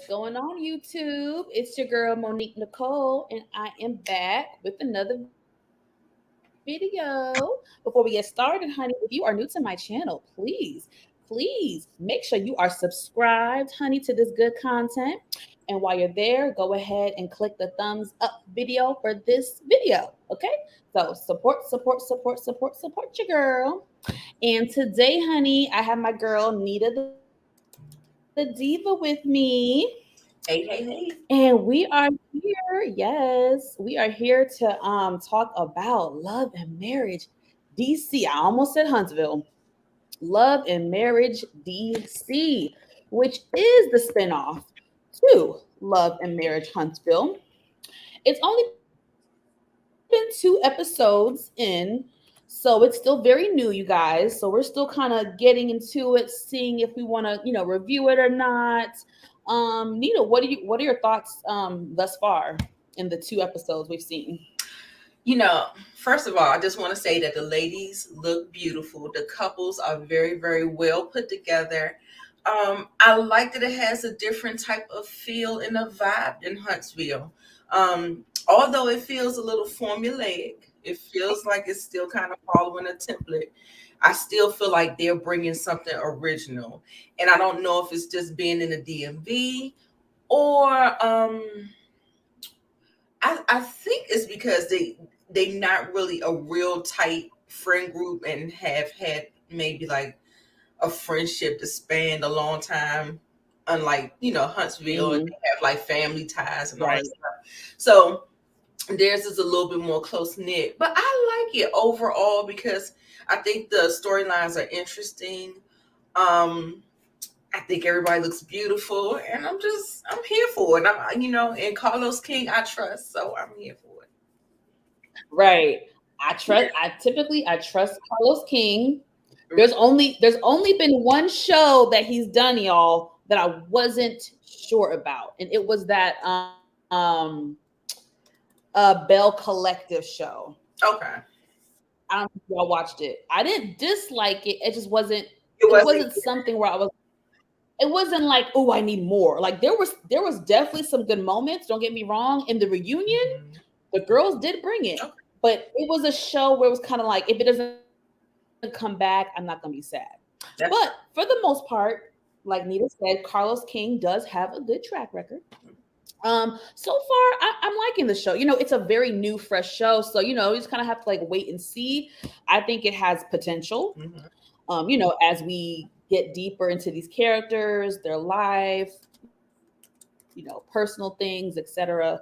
going on, YouTube? It's your girl Monique Nicole, and I am back with another video. Before we get started, honey, if you are new to my channel, please make sure you are subscribed, honey, to this good content. And while you're there, go ahead and click the thumbs up video for this video. Okay? So support your girl. And today, honey, I have my girl Nita the Diva with me. Hey, hey, hey. And we are here, yes, we are here to talk about love and marriage DC. I almost said Huntsville. Love and Marriage DC, which is the spinoff to Love and Marriage Huntsville. It's only been 2 episodes in, so it's still very new, you guys. So we're still kind of getting into it, seeing if we want to, review it or not. Nita, what are your thoughts thus far in the 2 episodes we've seen? First of all, I just want to say that the ladies look beautiful. The couples are very, very well put together. I like that it has a different type of feel and a vibe in Huntsville. Although it feels a little formulaic, it feels like it's still kind of following a template. I still feel like they're bringing something original. And I don't know if it's just being in the DMV or I think it's because they not really a real tight friend group and have had maybe like a friendship that spanned a long time, unlike Huntsville, and Hmm. they have like family ties and all that Right. stuff. So theirs is a little bit more close knit, but I like it overall because I think the storylines are interesting. Um, I think everybody looks beautiful, and I'm here for it. And Carlos King I trust, so I'm here for it. Right. Yeah. I trust Carlos King. There's only been one show that he's done, y'all, that I wasn't sure about, and it was that Bell Collective show. Okay. I don't know if y'all watched it. I didn't dislike it. It It wasn't. wasn't something where it wasn't like, oh, I need more. Like there was definitely some good moments. Don't get me wrong. In the reunion, Mhm. the girls did bring it, Okay. but it was a show where it was kind of like, if it doesn't come back, I'm not gonna be sad. But for the That's most part, like Nita said, Carlos King does have a good track record. So far, I'm liking the show. It's a very new, fresh show, so you just kind of have to like wait and see. I think it has potential. mhm. As we get deeper into these characters, their life, personal things, etc.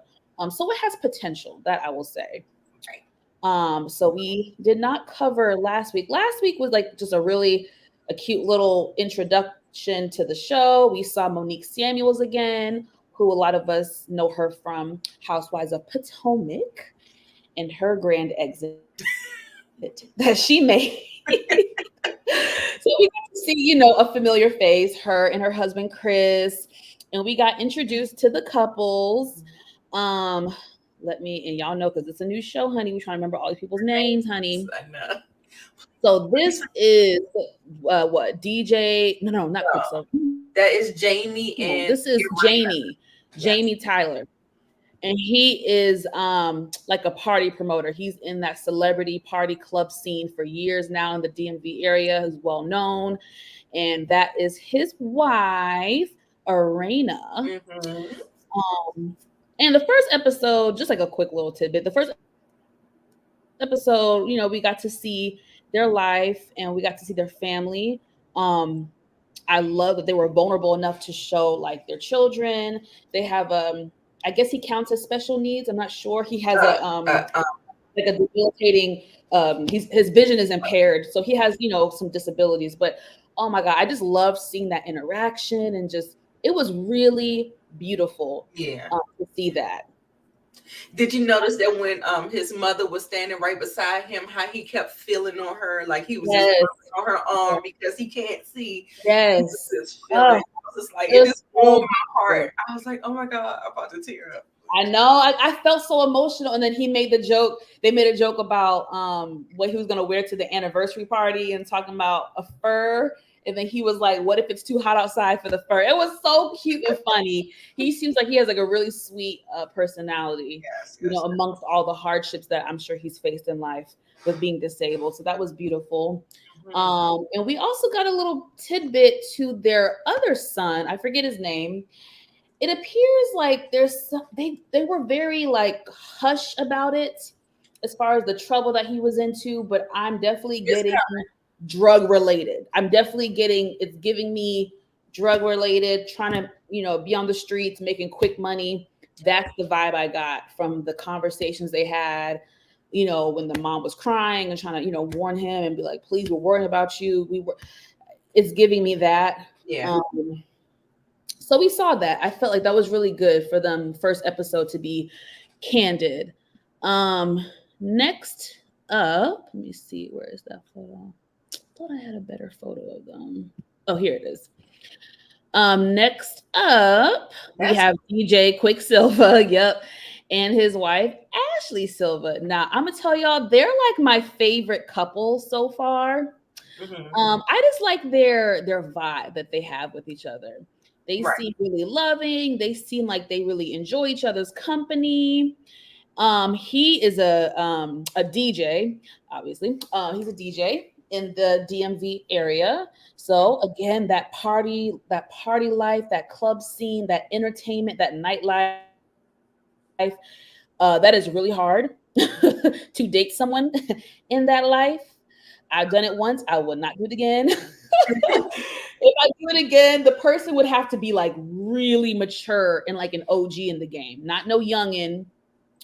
So it has potential, that I will say. Right. So we did not cover last week. Last week was like just a cute little introduction to the show. We saw Monique Samuels again, who a lot of us know her from Housewives of Potomac and her grand exit that she made. So we got to see, a familiar face, her and her husband Chris, and we got introduced to the couples. Um, and y'all know because it's a new show, honey. We trying to remember all these people's names, honey. I know. So this is what DJ? No, not So Quicksilver. Come on, that this is is Jamie Jamie, and Jamie yes. Tyler, and he is like a party promoter. He's in that celebrity party club scene for years now in the DMV area. He's well known, and that is his wife, Arena. Hmm. Um, and the first episode, just like a quick little tidbit, the first episode, we got to see their life and we got to see their family. Um, I love that they were vulnerable enough to show like their children. They have I guess he counts as special needs. I'm not sure. He has Uh, a uh, uh, like a debilitating his vision is impaired. So he has, some disabilities, but oh my god, I just love seeing that interaction and just it was really beautiful yeah. to see that. Did you notice that when his mother was standing right beside him, how he kept feeling on her, like he was just Yes. rubbing on her arm because he can't see. He was Yes. just feeling. Oh, I was just like, it it was just so warmed my beautiful. heart. I was like, oh my god, I'm about to tear up. I know. I felt so emotional, and then he made the joke. They made a joke about what he was going to wear to the anniversary party, and talking about a fur. And then he was like, "What if it's too hot outside for the fur?" It was so cute and funny. He seems like he has like a really sweet personality, Yes, you know, yes. amongst all the hardships that I'm sure he's faced in life with being disabled. So that was beautiful. Mhm. And we also got a little tidbit to their other son. I forget his name. It appears like they were very like hush about it as far as the trouble that he was into, but I'm definitely It's getting drug related. I'm definitely getting it's giving me drug related, trying to, you know, be on the streets, making quick money. That's the vibe I got from the conversations they had, you know, when the mom was crying and trying to, you know, warn him and be like, please, we're worrying about you. It's giving me that. yeah. Um, so we saw that. I felt like that was really good for them first episode to be candid. Next up, let me see, where is that photo? Thought I had a better photo of them. Oh, here it is. Next up, we That's have DJ Quicksilver, yep, and his wife Ashley Silva. Now, I'm gonna tell y'all, they're like my favorite couple so far. mhm. I just like their vibe that they have with each other. They Right. seem really loving. They seem like they really enjoy each other's company. He is a DJ, obviously. He's a DJ in the DMV area. So again, that party life, that club scene, that entertainment, that nightlife, that is really hard to date someone in that life. I've done it once. I will not do it again. If I do it again, the person would have to be like really mature and like an OG in the game, not no youngin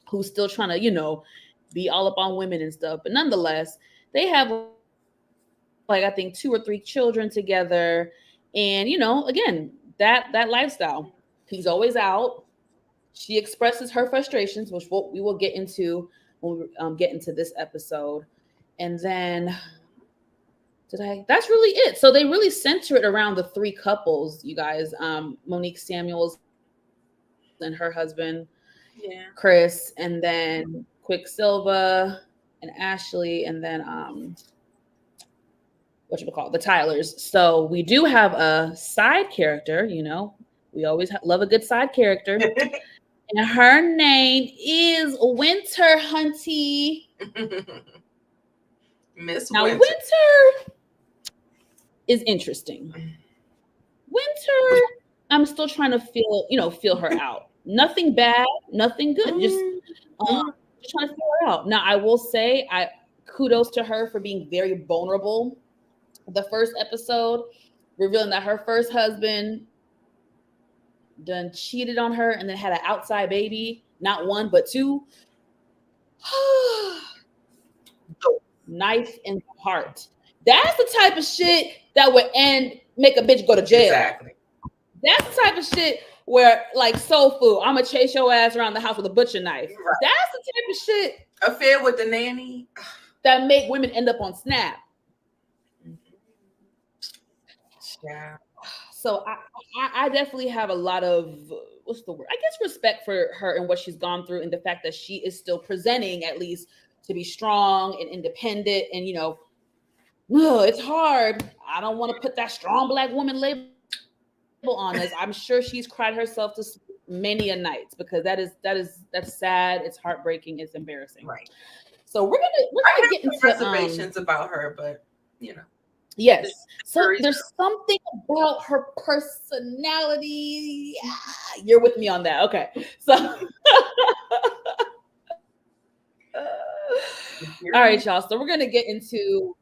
who's still trying to, you know, be all up on women and stuff. But nonetheless, they have like I think 2 or 3 children together, and you know, again, that lifestyle. He's always out. She expresses her frustrations, which we will get into when we get into this episode. And then did I? That's really it. So they really center it around the 3 couples, you guys. Monique Samuels and her husband Chris, and Yeah. then Quicksilva and Ashley, and then what you call the Tylers. So we do have a side character. You know, we always love a good side character, and her name is Winter Hunty. Miss Now, Winter. Winter is interesting. Winter, I'm still trying to feel her out. Nothing bad, nothing good. Um, Mhm. just trying to figure her out. Now, I will say, I kudos to her for being very vulnerable. The first episode, revealing that her first husband done cheated on her and then had an outside baby, not one but 2. Knife in the heart. That's the type of shit that would make a bitch go to jail. Exactly. That's the type of shit where, like soul food, I'm gonna chase your ass around the house with a butcher knife. Right. That's the type of shit Affair with the nanny. that make women end up on Snap. Yeah. So I definitely have a lot of what's the word? I guess respect for her and what she's gone through, and the fact that she is still presenting at least to be strong and independent. And you know, it's hard. I don't want to put that strong black woman label on us. I'm sure she's cried herself to sleep many a nights because that's sad. It's heartbreaking. It's embarrassing. Right. So we're gonna get I into have some reservations about her, but you know, yes. the So jury's there's something about her personality. Yeah, you're with me on that. Okay. So all right, y'all. So we're gonna get into,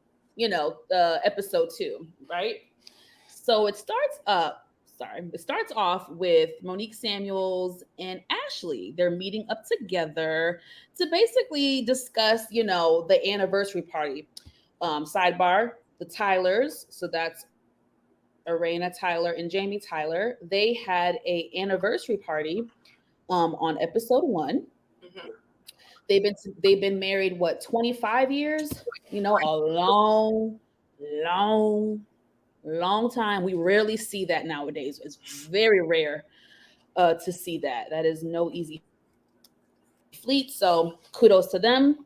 episode 2, right? So it starts up. Sorry, it starts off with Monique Samuels and Ashley. They're meeting up together to basically discuss, the anniversary party. Sidebar: the Tylers. So that's Arena Tyler and Jamie Tyler. They had a anniversary party on episode 1. Mhm. They've been married, what, 25 years? A long, long time. We rarely see that nowadays. It's very rare to see that. That is no easy feat. So kudos to them.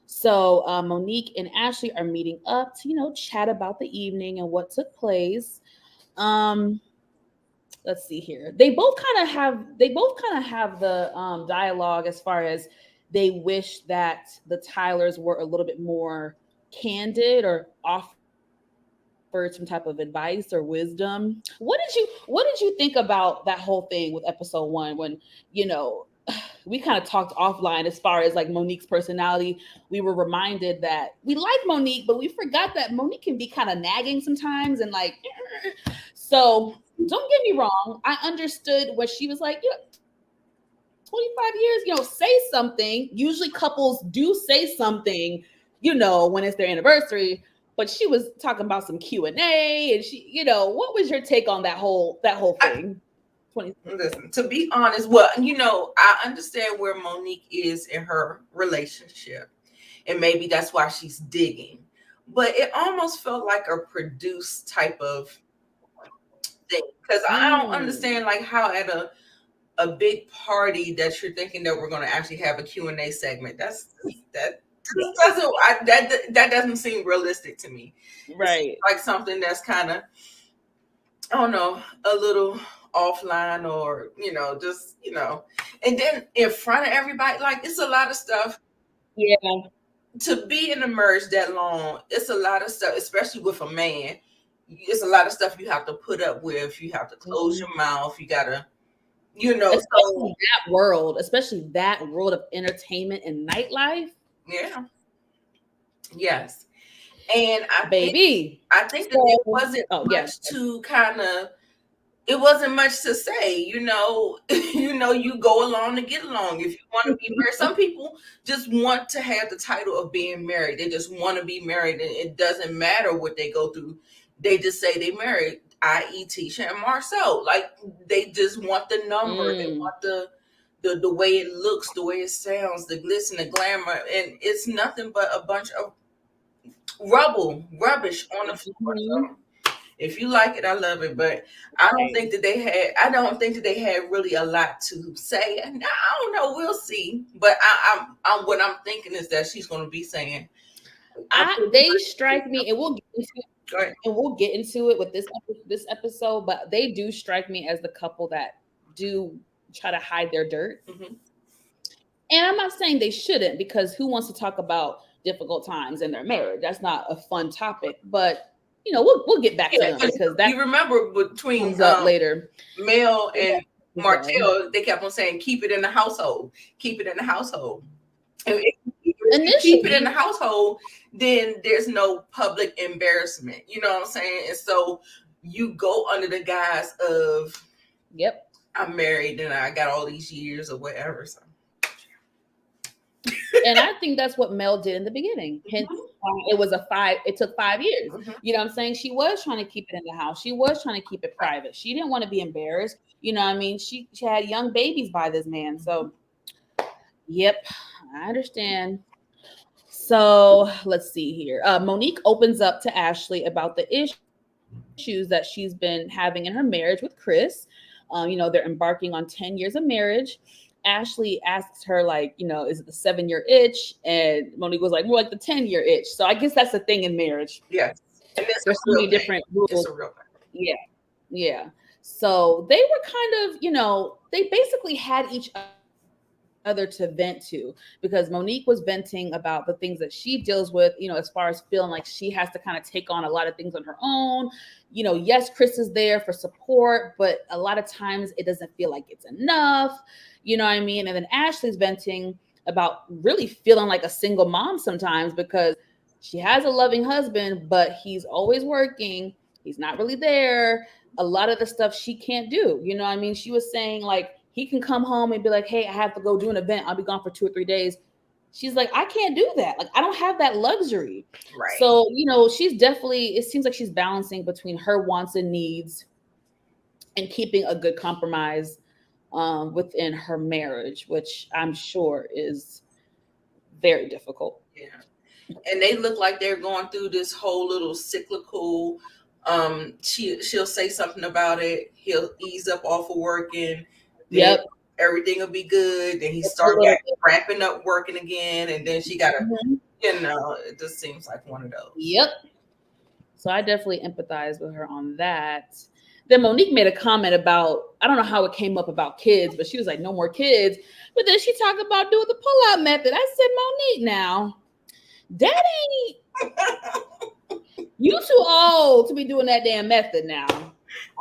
So Monique and Ashley are meeting up to, chat about the evening and what took place. Um, let's see here. They both kind of have the dialogue as far as they wish that the Tylers were a little bit more candid or offered some type of advice or wisdom. What did you think about that whole thing with episode 1 when, you know, we kind of talked offline as far as like Monique's personality. We were reminded that we like Monique, but we forgot that Monique can be kind of nagging sometimes and like so don't get me wrong. I understood what she was like, 25 years, say something. Usually couples do say something, when it's their anniversary. But she was talking about some Q&A and what was your take on that whole I, thing? 20. listen, to be honest, well, I understand where Monique is in her relationship, and maybe that's why she's digging. But it almost felt like a produced type of thing, because I don't Mm, understand like how at a big party that you're thinking that we're going to actually have a Q&A segment. That doesn't that doesn't seem realistic to me. It seems right. like something that's kind of, I don't know, a little offline, or just and then in front of everybody, like it's a lot of stuff Yeah. to be in the merge that long. It's a lot of stuff, especially with a man. It's a lot of stuff you have to put up with. You have to close Mhm. your mouth. You gotta, so Especially that world of entertainment and nightlife, yeah, yes. And baby. I think that it So, wasn't oh yeah. much to kind of, it wasn't much to say, you go along to get along. If you want to be married, some people just want to have the title of being married. They just want to be married, and it doesn't matter what they go through. They just say they married, i.e. Tisha and Marcel. Like, they just want the number. They Mm. want the way it looks, the way it sounds, the glitz and the glamour, and it's nothing but a bunch of rubbish on the floor. Mhm. So if you like it, I love it. But Right. I don't think that they had really a lot to say. And I don't know, we'll see. But I'm what I'm thinking is that she's gonna be saying, I pretty They much, strike me, and go ahead. we'll get into it with this episode, but they do strike me as the couple that do try to hide their dirt. Hmm. And I'm not saying they shouldn't, because who wants to talk about difficult times in their marriage? That's not a fun topic, but we'll get back to Yeah, them because because that you remember between comes up later. Mel and So Martell, they kept on saying, keep it in the household, keep it in the household. And if you keep it in the initially, household, then there's no public embarrassment. You know what I'm saying? And so you go under the guise of, yep. I'm married and I got all these years or whatever. So And I think that's what Mel did in the beginning. Hence why it took 5 years. mhm. You know what I'm saying? She was trying to keep it in the house. She was trying to keep it private. She didn't want to be embarrassed. You know what I mean? She had young babies by this man. So, yep, I understand. So let's see here. Monique opens up to Ashley about the issues that she's been having in her marriage with Chris. They're embarking on 10 years of marriage. Ashley asks her, like, is it the 7-year itch? And Monique was like, more like the 10-year itch. So I guess that's the thing in marriage. Yes. And it's There's a so real many thing. different It's rules. a real thing. Yeah. Yeah. So they were kind of, they basically had each other to vent to, because Monique was venting about the things that she deals with, as far as feeling like she has to kind of take on a lot of things on her own. Yes, Chris is there for support, but a lot of times it doesn't feel like it's enough. You know what I mean? And then Ashley's venting about really feeling like a single mom sometimes, because she has a loving husband, but he's always working. He's not really there. A lot of the stuff she can't do. You know what I mean? She was saying like he can come home and be like, "Hey, I have to go do an event. I'll be gone for 2 or 3 days." She's like, "I can't do that. Like, I don't have that luxury." Right. So, she's definitely, it seems like she's balancing between her wants and needs and keeping a good compromise within her marriage, which I'm sure is very difficult. Yeah. And they look like they're going through this whole little cyclical, she'll say something about it, he'll ease up off of work, and then Yep. everything will be good. Then he Just a start little back wrapping up working again, and then she gotta, bit. it just seems like one of those. Yep. So I definitely empathize with her on that. Then Monique made a comment about, I don't know how it came up about kids, but she was like, no more kids. But then she talked about doing the pull-out method. I said, Monique, now, that ain't, you too old to be doing that damn method now.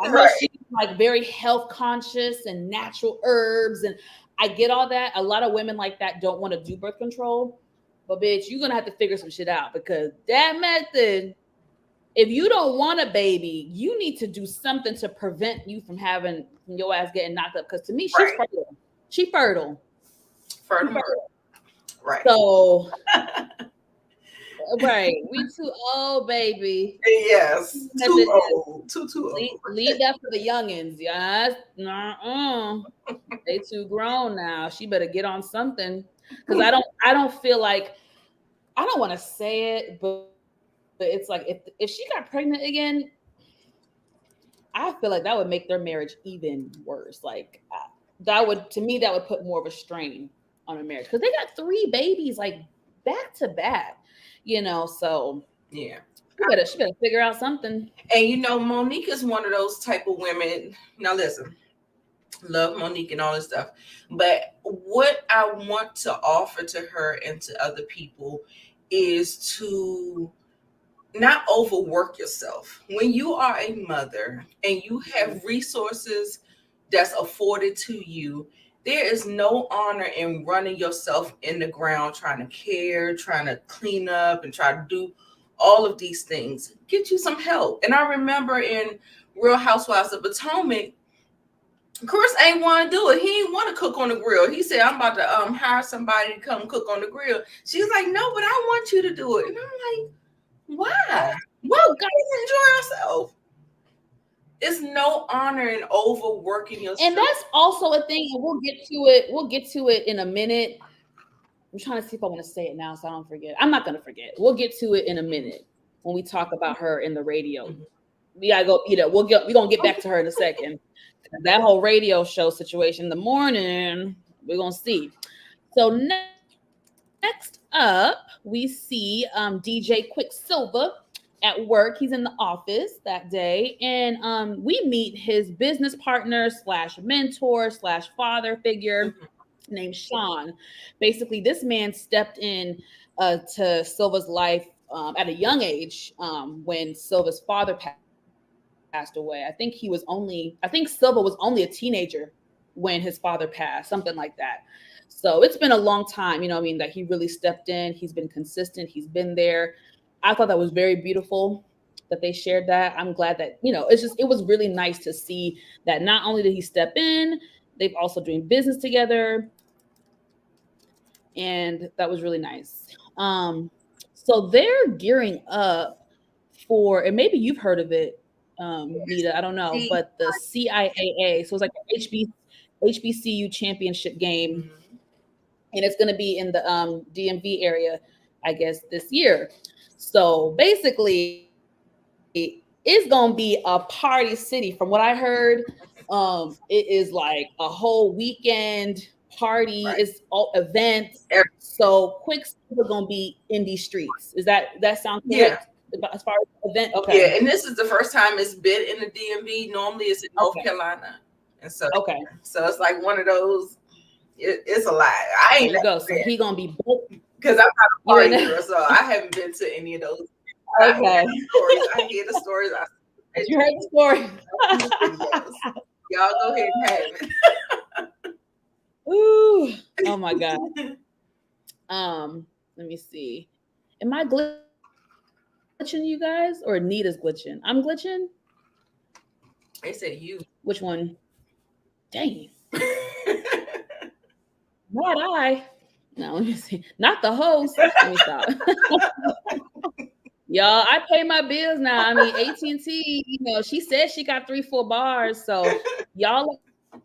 I know Right, she's like very health conscious and natural herbs, and I get all that. A lot of women like that don't want to do birth control, but bitch, you're gonna have to figure some shit out because that method, if you don't want a baby, you need to do something to prevent you from having your ass getting knocked up. Because to me, she's right. fertile. She fertile. She Furthermore, fertile. right. So right, we too old, baby. Yes, too old, too Leave, old. leave that for the youngins, yes. Nuh-uh. They too grown now. She better get on something. Because I don't feel like, I don't want to say it, but it's like if she got pregnant again, I feel like that would make their marriage even worse. Like that would, to me, that would put more of a strain on a marriage because they got three babies like back to back, So Yeah. she better figure out something. And Monique is one of those type of women. Now listen, love Monique and all this stuff. But what I want to offer to her and to other people is to not overwork yourself. When you are a mother and you have resources that's afforded to you, there is no honor in running yourself in the ground trying to care, trying to clean up, and try to do all of these things. Get you some help. And I remember in Real Housewives of Potomac, Chris ain't want to do it. He ain't want to cook on the grill. He said, "I'm about to hire somebody to come cook on the grill." She's like, "No, but I want you to do it." And I'm like, "Why? Why Oh would God. we enjoy ourselves?" It's no honor in overworking And yourself. that's also a thing, and we'll get to it. We'll get to it in a minute. I'm trying to see if I want to say it now so I don't forget. I'm not gonna forget. We'll get to it in a minute when we talk about her in the radio. Mhm. We gotta go, we're gonna get back to her in a second. That whole radio show situation in the morning, we're gonna see. So next up, we see DJ Quicksilver at work. He's in the office that day, and we meet his business partner slash mentor slash father figure Mhm. named Sean. Basically, this man stepped in to Silva's life at a young age when Silva's father passed away. I think Silva was only a teenager when his father passed, something like that. So it's been a long time, I mean, that he really stepped in. He's been consistent. He's been there. I thought that was very beautiful that they shared that. I'm glad that, it was really nice to see that not only did he step in, they've also doing business together, and that was really nice. So they're gearing up for, and maybe you've heard of it, Nita, I don't know, See, but the CIAA, so it's like an HBCU championship game, mhm. and it's going to be in the DMV area, I guess, this year. So basically, it's going to be a party city. From what I heard, it is like a whole weekend party. It's Right. all events. Every- So Quicksilver going to be in these streets. That sound correct Yeah. as far as event? Okay, Yeah. And this is the first time it's been in the DMV. Normally it's in North okay, Carolina. And so, okay. so it's like one of those, it's a lot. I There ain't you never go. So been he gonna be booked. because I'm not a You ain't party know? girl. So I haven't been to any of those. I hear Okay. the stories. I hear the stories. I see You the heard the story. pictures, I see the videos. Y'all go ahead and have it. Ooh. Oh my God. Let me see. Am I glitching, you guys, or Nita's glitching? I'm glitching. They said you. Which one? Dang. Not I. No, let me see. Not the host. Let me stop. Y'all, I pay my bills now. I mean, AT&T, she said she got 3 full bars. So y'all let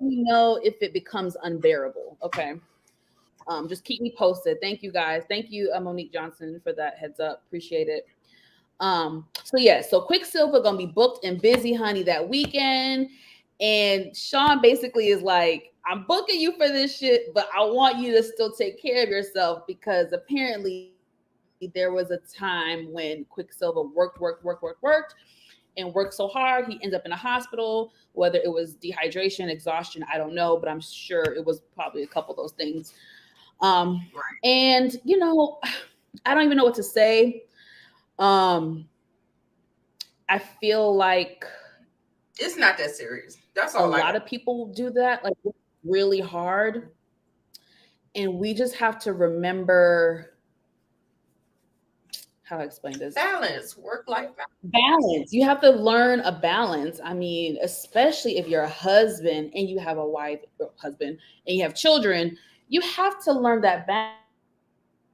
me know if it becomes unbearable. Okay. Just keep me posted. Thank you guys. Thank you, Monique Johnson, for that heads up. Appreciate it. So yeah, so Quicksilver gonna be booked and busy, honey, that weekend. And Sean basically is like, I'm booking you for this shit, but I want you to still take care of yourself because apparently there was a time when Quicksilver worked and worked so hard. He ends up in a hospital, whether it was dehydration, exhaustion, I don't know, but I'm sure it was probably a couple of those things. Right. And, I don't even know what to say. Um, I feel like It's not that serious. That's a all I lot got. of people do that, like really hard. And we just have to remember how to explain this. Balance, work life balance. Balance. You have to learn a balance. I mean, especially if you're a husband and you have a wife or husband and you have children, you have to learn that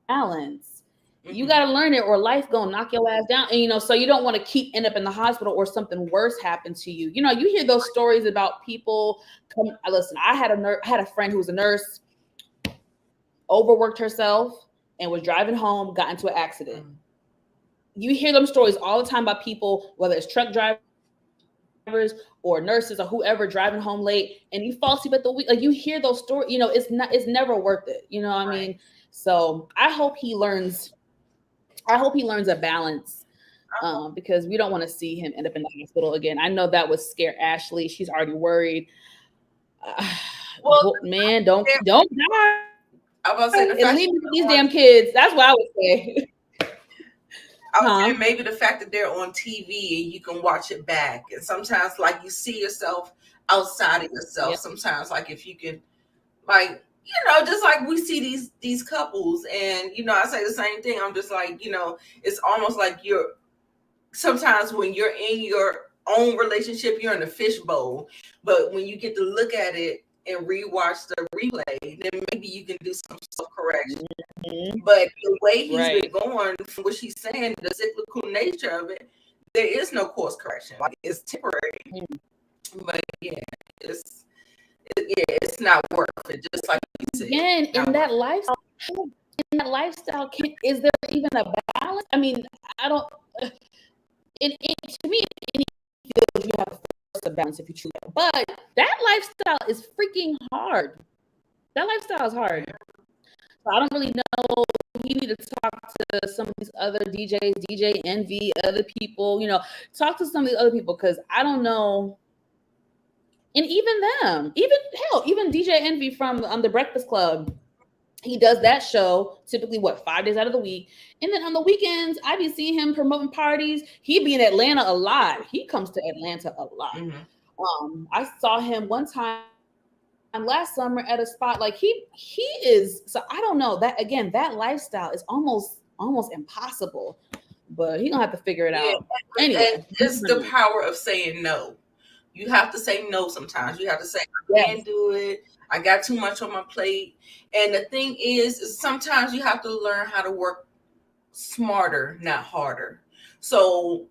balance. You got to learn it or life Hmm. gonna knock your ass down. And so you don't want to keep end up in the hospital or something worse happen to you. You hear those stories about people come. Listen, I had a friend who was a nurse, overworked herself, and was driving home, got into an accident. Hmm. You hear them stories all the time about people, whether it's truck drivers or nurses or whoever driving home late, and you fall asleep at the week. Like you hear those stories, it's never worth it. You know what I mean? Right. So I hope he learns a balance, because we don't want to see him end up in the hospital again. I know that would scare Ashley. She's already worried. Uh, Well, Man, don't die I and was about to leave say me the with these fact that damn they're on, kids. That's what I would say. I was Huh? saying maybe the fact that they're on TV and you can watch it back, and sometimes like you see yourself outside of yourself. Yeah. Sometimes like if you can, like, just like we see these couples, and I say the same thing. I'm just like, it's almost like you're sometimes when you're in your own relationship, you're in a fishbowl. But when you get to look at it and rewatch the replay, then maybe you can do some self correction. Mhm. But the way he's been Right. going, from what she's saying, the cyclical nature of it, there is no course correction. Like it's temporary. But yeah, it's it's not worth it. Just like you said, Again, not worth it. in that lifestyle, is there even a balance? I mean, I don't. To me, in any field, you have to force a balance if you choose. But that lifestyle is freaking hard. That lifestyle is hard. So I don't really know. You need to talk to some of these other DJs, DJ Envy, other people. Talk to some of the other people because I don't know. And even them, even hell, even DJ Envy from the Breakfast Club, he does that show typically 5 days out of the week, and then on the weekends I be seeing him promoting parties. He be in Atlanta a lot. He comes to Atlanta a lot. Mm-hmm. I saw him one time last summer at a spot. Like he is. So I don't know that again. That lifestyle is almost impossible, but he gonna have to figure it out Yeah, anyway. and it's the power of saying no. You have to say no sometimes. You have to say, I Yes, can't do it. I got too much on my plate. And the thing is sometimes you have to learn how to work smarter, not harder. So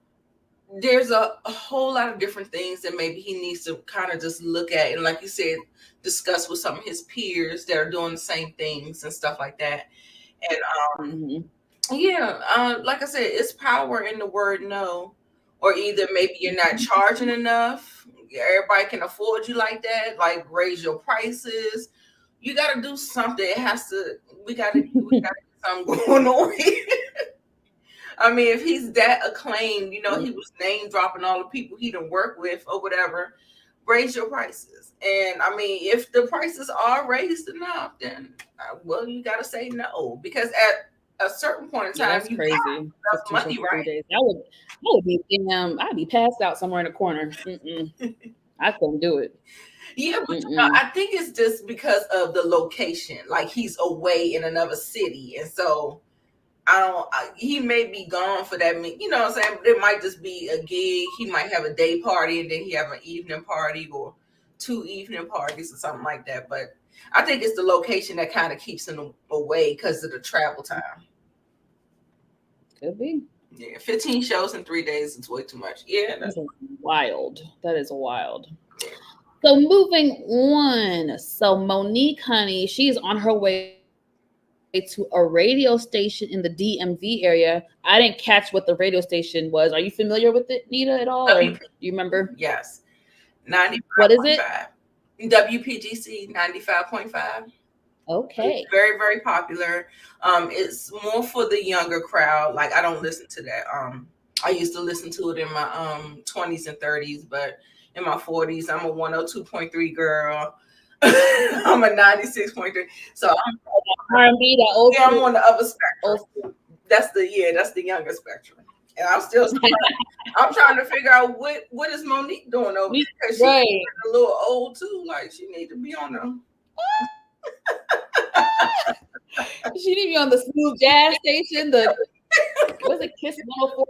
there's a whole lot of different things that maybe he needs to kind of just look at. And like you said, discuss with some of his peers that are doing the same things and stuff like that. And hmm yeah, like I said, it's power in the word no. Or either maybe you're not charging enough. Everybody can afford you like that. Like raise your prices. You got to do something. It has to. We got to get something going on here. I mean, if he's that acclaimed, he was name dropping all the people he done work with or whatever. Raise your prices. And I mean, if the prices are raised enough, then well, you got to say no because at a certain point in Yeah, time, that's you got crazy. enough 15 shows money, for three right? days. I'd be I'd be passed out somewhere in the corner. Mm-mm. I couldn't do it. Yeah, but Mm-mm. I think it's just because of the location. Like he's away in another city, and so I don't. He may be gone for that. You know what I'm saying? It might just be a gig. He might have a day party, and then he have an evening party or two evening parties or something like that. But I think it's the location that kind of keeps him away because of the travel time. Could be. Yeah, 15 shows in 3 days is way too much. Yeah, That's wild. That is wild. yeah. So moving on. So Monique, honey, she's on her way to a radio station in the DMV area. I didn't catch what the radio station was. Are you familiar with it, Nita, at all, or do you WP. remember? Yes. What is it? 95.5. WPGC 95.5. It's Okay. very, very popular. It's more for the younger crowd. Like I don't listen to that. I used to listen to it in my 20s and 30s, but in my 40s, I'm a 102.3 girl. I'm a 96.3. So R&B, that old yeah, I'm school, on the other old spectrum. school. That's the younger spectrum. And I'm trying to figure out what is Monique doing over there because she's Right. a little old too. Like she need to be on the She need to be on the smooth jazz station. The was it Kiss 104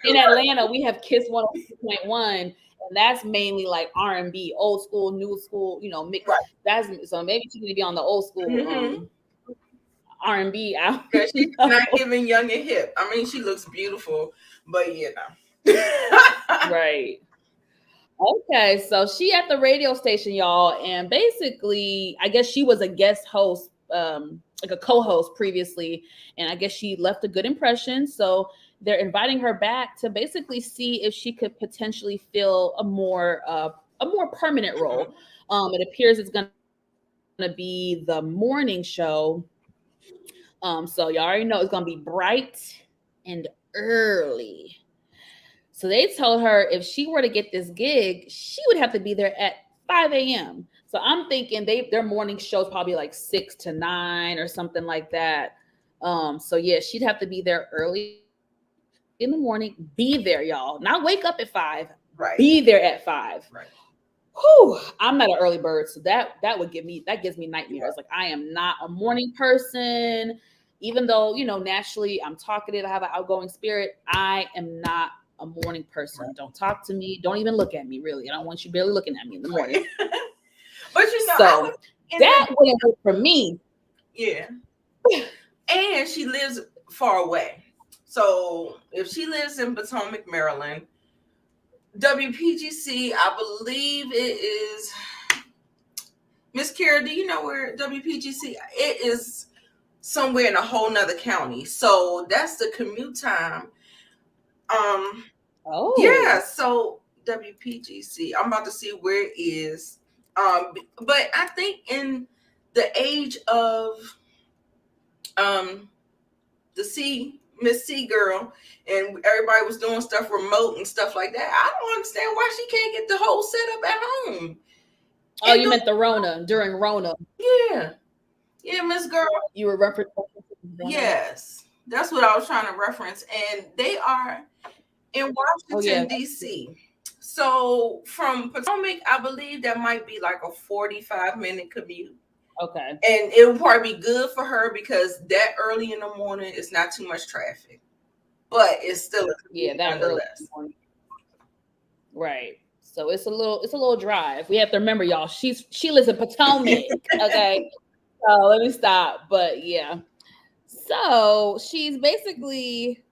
in Atlanta? We have Kiss 104.1, and that's mainly like R&B, old school, new school. Mix. right. That's so maybe she need to be on the old school Mm-hmm. R&B. I Yeah, she's don't not know. giving young and hip. I mean, she looks beautiful, but you know. Right. Okay, so she at the radio station, y'all, and basically, I guess she was a guest host, like a co-host previously, and I guess she left a good impression. So they're inviting her back to basically see if she could potentially fill a more permanent role. It appears it's going to be the morning show. So y'all already know it's going to be bright and early. So they told her if she were to get this gig, she would have to be there at 5 a.m. So I'm thinking their morning show's probably like 6 to 9 or something like that. So yeah, she'd have to be there early in the morning. Be there, y'all. Not wake up at 5. Be there at 5. Right. Whew, I'm not an early bird, so that gives me nightmares. Like Right. I am not a morning person, even though naturally I'm talkative, I have an outgoing spirit. I am not a morning Right. person. Don't talk to me. Don't even look at me. Really, I don't want you barely looking at me in the morning. Right. But you know, I was So in the that wouldn't work for me. yeah. And she lives far away. So if she lives in Potomac, Maryland, WPGC, I believe it is Miss Kara, do you know where WPGC? It is somewhere in a whole nother county. So that's the commute time. Um, yeah, Oh, so WPGC. I'm about to see where it is. But I think in the age of um the Miss C girl, and everybody was doing stuff remote and stuff like that. I don't understand why she can't get the whole setup at home. oh, And you meant the Rona during Rona. yeah, yeah, Miss Girl. You were referencing Rona. Yes, that's what I was trying to reference. And they are in Oh yeah. Washington, D.C. So from Potomac, I believe that might be like a 45-minute commute. Okay. And it would probably be good for her because that early in the morning is not too much traffic. But it's still a Yeah, commute that early in nonetheless. the morning. Right. So it's a little drive. We have to remember, y'all. She lives in Potomac. Okay. So let me stop. But yeah. So she's basically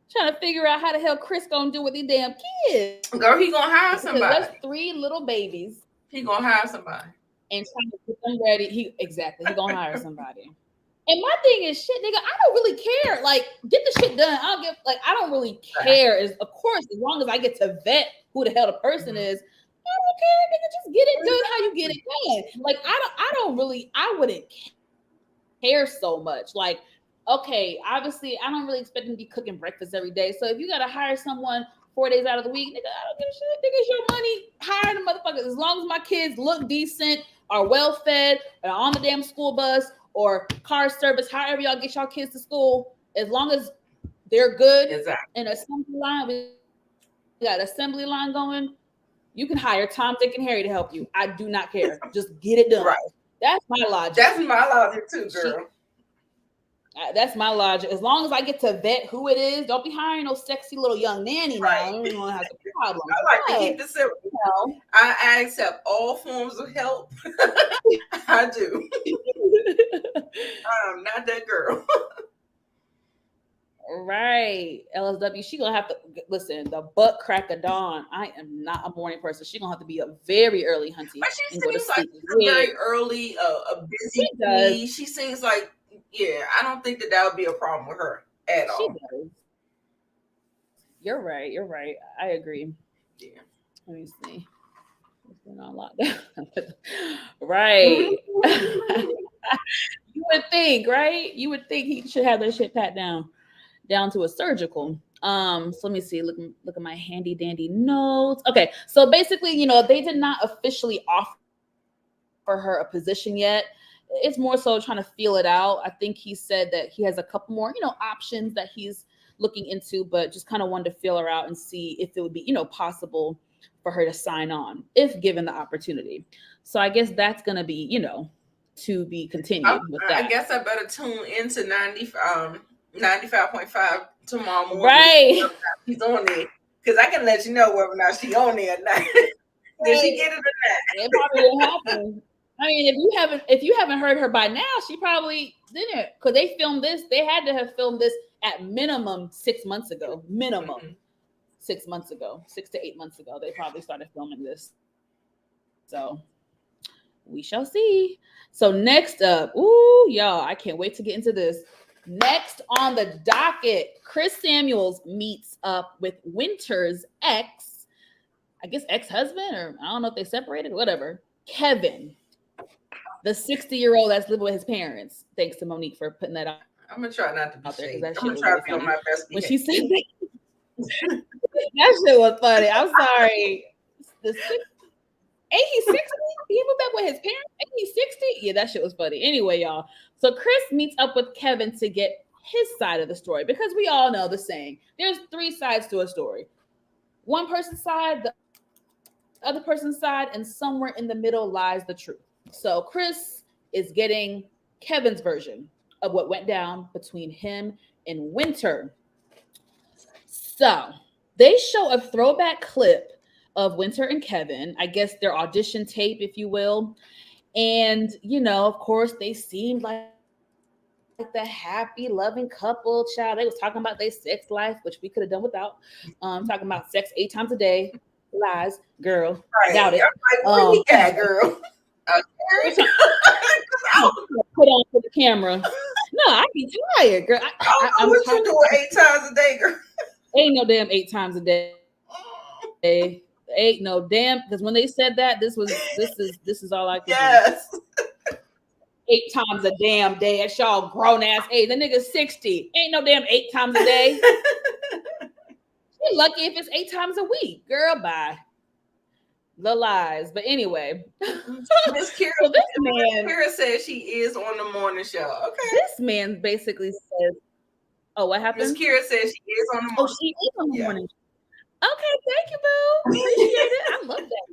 trying to figure out how the hell Chris gonna do with these damn kids Girl, he because gonna there's hire 3 somebody. little babies He gonna hire somebody. and trying to get them ready. He gonna hire somebody. And my thing is, shit, nigga, I don't really care. Like, get the shit done. I don't really care. Of course, as long as I get to vet who the hell the person Mhm. is, I don't care, nigga. Just get it done how you get it done. Like, I wouldn't care so much. Like, okay, obviously, I don't really expect them to be cooking breakfast every day. So if you gotta hire someone 4 days out of the week, nigga, I don't give a shit. Nigga, it's your money. Hire the motherfuckers. As long as my kids look decent, are well fed, are on the damn school bus or car service, however y'all get y'all kids to school, as long as they're good Exactly. in assembly line, we got assembly line going. You can hire Tom, Dick, and Harry to help you. I do not care. Just get it done. Right. That's my logic. That's my logic too, She girl. That's my logic. As long as I get to vet who it is, don't be hiring no sexy little young nanny now. Right. Everyone has a problem. I like to But keep it simple. you I accept all forms of help. I do. I'm not that girl. right. LSW, she gonna have to listen, the butt crack of dawn. I am not a morning person. She gonna have to be a very early hunty But she and go to seems like sleep. a Yeah, very early, a she busy does. bee. She seems like, yeah, I don't think that would be a problem with her at She all. does. You're right. I agree. Yeah. Let me see. Been on lockdown. Right. You would think, right? You would think he should have that shit pat down to a surgical. So let me see. Look at my handy dandy notes. Okay, so basically, they did not officially offer her a position yet. It's more so trying to feel it out. I think he said that he has a couple more, options that he's looking into, but just kind of wanted to feel her out and see if it would be, possible for her to sign on if given the opportunity. So I guess that's gonna be, to be continued I, with I that. guess I better tune into 95.5 tomorrow morning. Right. She's on there because I can let you know whether or not she on there or not. Did she Right. get it or not? It probably didn't happen. I mean, if you haven't heard her by now, she probably didn't. Because they filmed this, they had to have filmed this at minimum 6 months ago. Minimum Mhm. 6 months ago, 6 to 8 months ago, they probably started filming this. So we shall see. So next up, ooh, y'all, I can't wait to get into this. Next on the docket, Chris Samuels meets up with Winter's ex, I guess ex-husband, or I don't know if they separated, whatever. Kevin, the 60-year-old that's living with his parents. Thanks to Monique for putting that out there because that I'm gonna shit try was not really to be funny. shady. I'm When gonna she try to said be on my best that, behavior. that shit was funny. I'm sorry. The six, ain't he 60? He moved back with his parents. Ain't he 60? Yeah, that shit was funny. Anyway, y'all. So Chris meets up with Kevin to get his side of the story because we all know the saying. There's three sides to a story. One person's side, the other person's side, and somewhere in the middle lies the truth. So Chris is getting Kevin's version of what went down between him and Winter. So they show a throwback clip of Winter and Kevin, I guess their audition tape, if you will. And, of course, they seemed like the happy, loving couple. Child, they was talking about their sex life, which we could have done without. Talking about sex 8 times a day. Lies, girl. Doubt it. Right. I'm like, what he got, girl? Every Okay. time put on for the camera. No, I be tired, girl. I don't know I'm what tired. you doing 8 times a day, girl. Ain't no damn 8 times a day. Ain't no damn because when they said that, this is all I could do. Yes. 8 times a damn day. That's y'all grown ass age. The nigga's 60. Ain't no damn 8 times a day. You're lucky if it's 8 times a week. Girl, bye. The lies. But anyway. Miss Kira, So this Miss man, Kira says she is on the morning show. Okay. this man basically says, oh, what Miss happened? Kira says she is on the Oh, morning. she is on the Yeah. morning. Okay, thank you, boo. Appreciate it. I love that.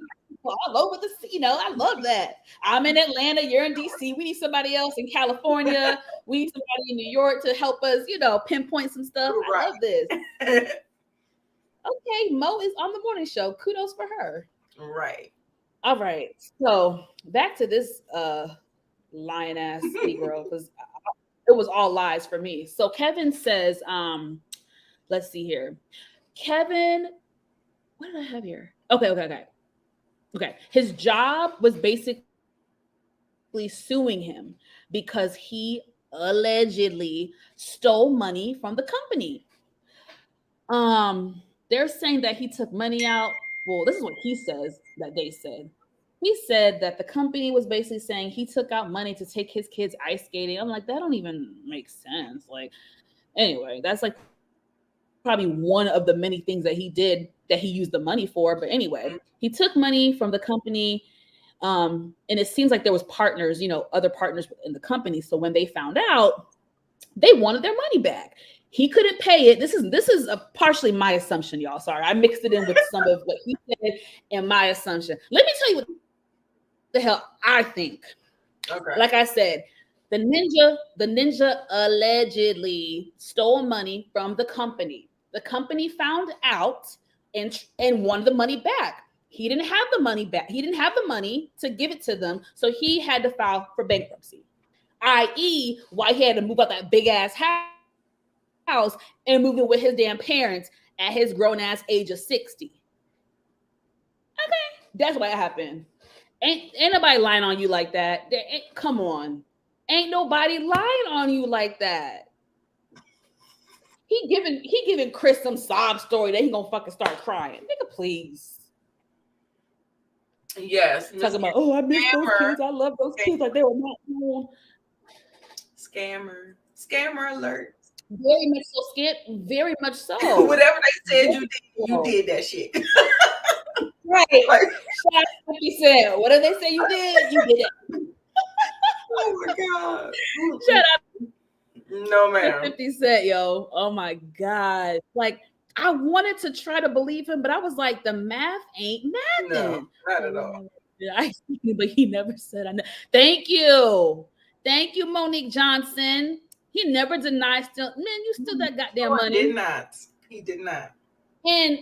Well, all over the, I love that. I'm in Atlanta, you're in DC. We need somebody else in California. We need somebody in New York to help us, pinpoint some stuff. I love this. Right. Okay, Mo is on the morning show. Kudos for her. Right. All right. So back to this lion ass Negro, because it was all lies for me. So Kevin says, let's see here. Kevin, what did I have here? Okay. His job was basically suing him because he allegedly stole money from the company. They're saying that he took money out. Well, this is what he says that they said. He said that the company was basically saying he took out money to take his kids ice skating. I'm like, that don't even make sense. Like, anyway, that's like probably one of the many things that he did that he used the money for. But anyway, he took money from the company. And it seems like there was partners, other partners in the company. So when they found out, they wanted their money back. He couldn't pay it. This is a partially my assumption, y'all. Sorry, I mixed it in with some of what he said and my assumption. Let me tell you what the hell I think. Like I said, Okay. the ninja allegedly stole money from the company. The company found out and wanted the money back. He didn't have the money back. He didn't have the money to give it to them, so he had to file for bankruptcy. I.e., why he had to move out that big ass house and move in with his damn parents at his grown ass age of 60. That's what happened. Ain't nobody lying on you like that. Come on. Ain't nobody lying on you like that. He giving Chris some sob story that he gonna fucking start crying. Nigga, please. Yes, Miss Talking about, oh, I miss those Scammer. kids. I love those kids like they were not born. Scammer. Scammer alert. Very much so, Skip. Very much so. Whatever they said Very you did, you so. did that shit. Right. Like, Shout out to 50 Cent. Whatever they say you did, you did it. oh my God. Shout Mm-mm. out No, to ma'am. 50 Cent, yo. Oh my God. Like, I wanted to try to believe him, but I was like, the math ain't No, mathing. not at all. So, I but he never said I know. Thank you. Thank you, Monique Johnson. He never denied still. Man, you still that No, goddamn I did money. not. He did not. And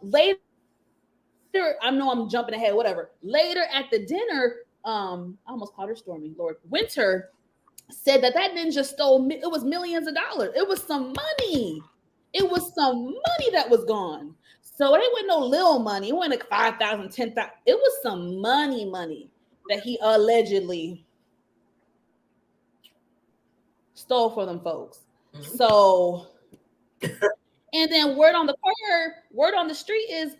later, I know I'm jumping ahead, whatever. Later at the dinner, I almost called her Stormy, Lord. Winter said that that ninja stole it was millions of dollars. It was some money. It was some money that was gone. So it wasn't no little money. It wasn't like 5,000, 10,000. It was some money that he allegedly stole for them folks. Mhm. So, and then word on the street is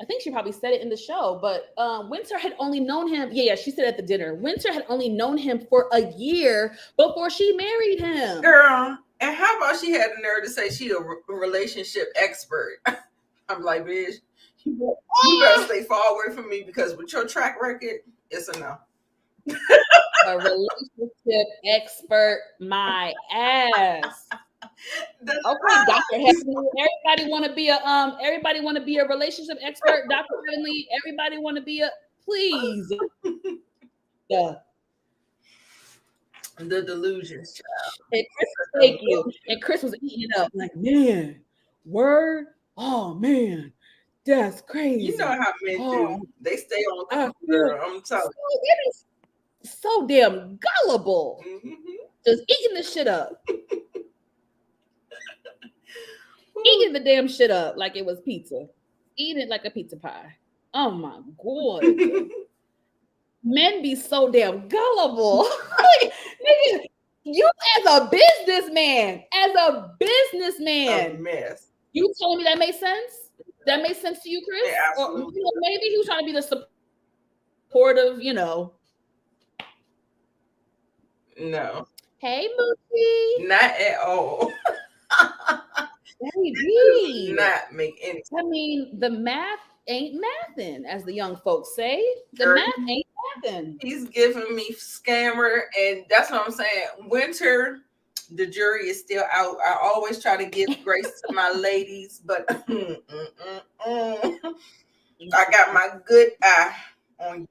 I think she probably said it in the show, but Winter had only known him. Yeah, she said at the dinner. Winter had only known him for a year before she married him. Girl, and how about she had the nerve to say she a relationship expert? I'm like, bitch, you better stay far away from me because with your track record, it's a no. A relationship expert, my ass. Okay, Dr. Heavenly. Everybody want to be a relationship expert, Dr. Heavenly. Everybody want to be a please. Yeah. The delusions, And Chris, child. thank you. And Chris was eating it up. Like, man, word. Oh man, that's You know crazy. how men Oh, do. They stay on I level, feel girl. I'm so telling it is so damn gullible. you. Mm-hmm. Just eating this shit up. Eating the damn shit up like it was pizza. Eating it like a pizza pie. Oh my god. Men be so damn gullible. Like, nigga, you as a A businessman, mess. you telling me that made sense? That made sense to you, It Chris? Or absolutely maybe he was trying to be the supportive, no, Hey Moochie. not at all. It does Baby. not make any I mean, the math ain't mathing, as the young folks say. The girl. math ain't mathing. He's giving me scammer, and that's what I'm saying. Winter, the jury is still out. I always try to give grace to my ladies, but I got my good eye on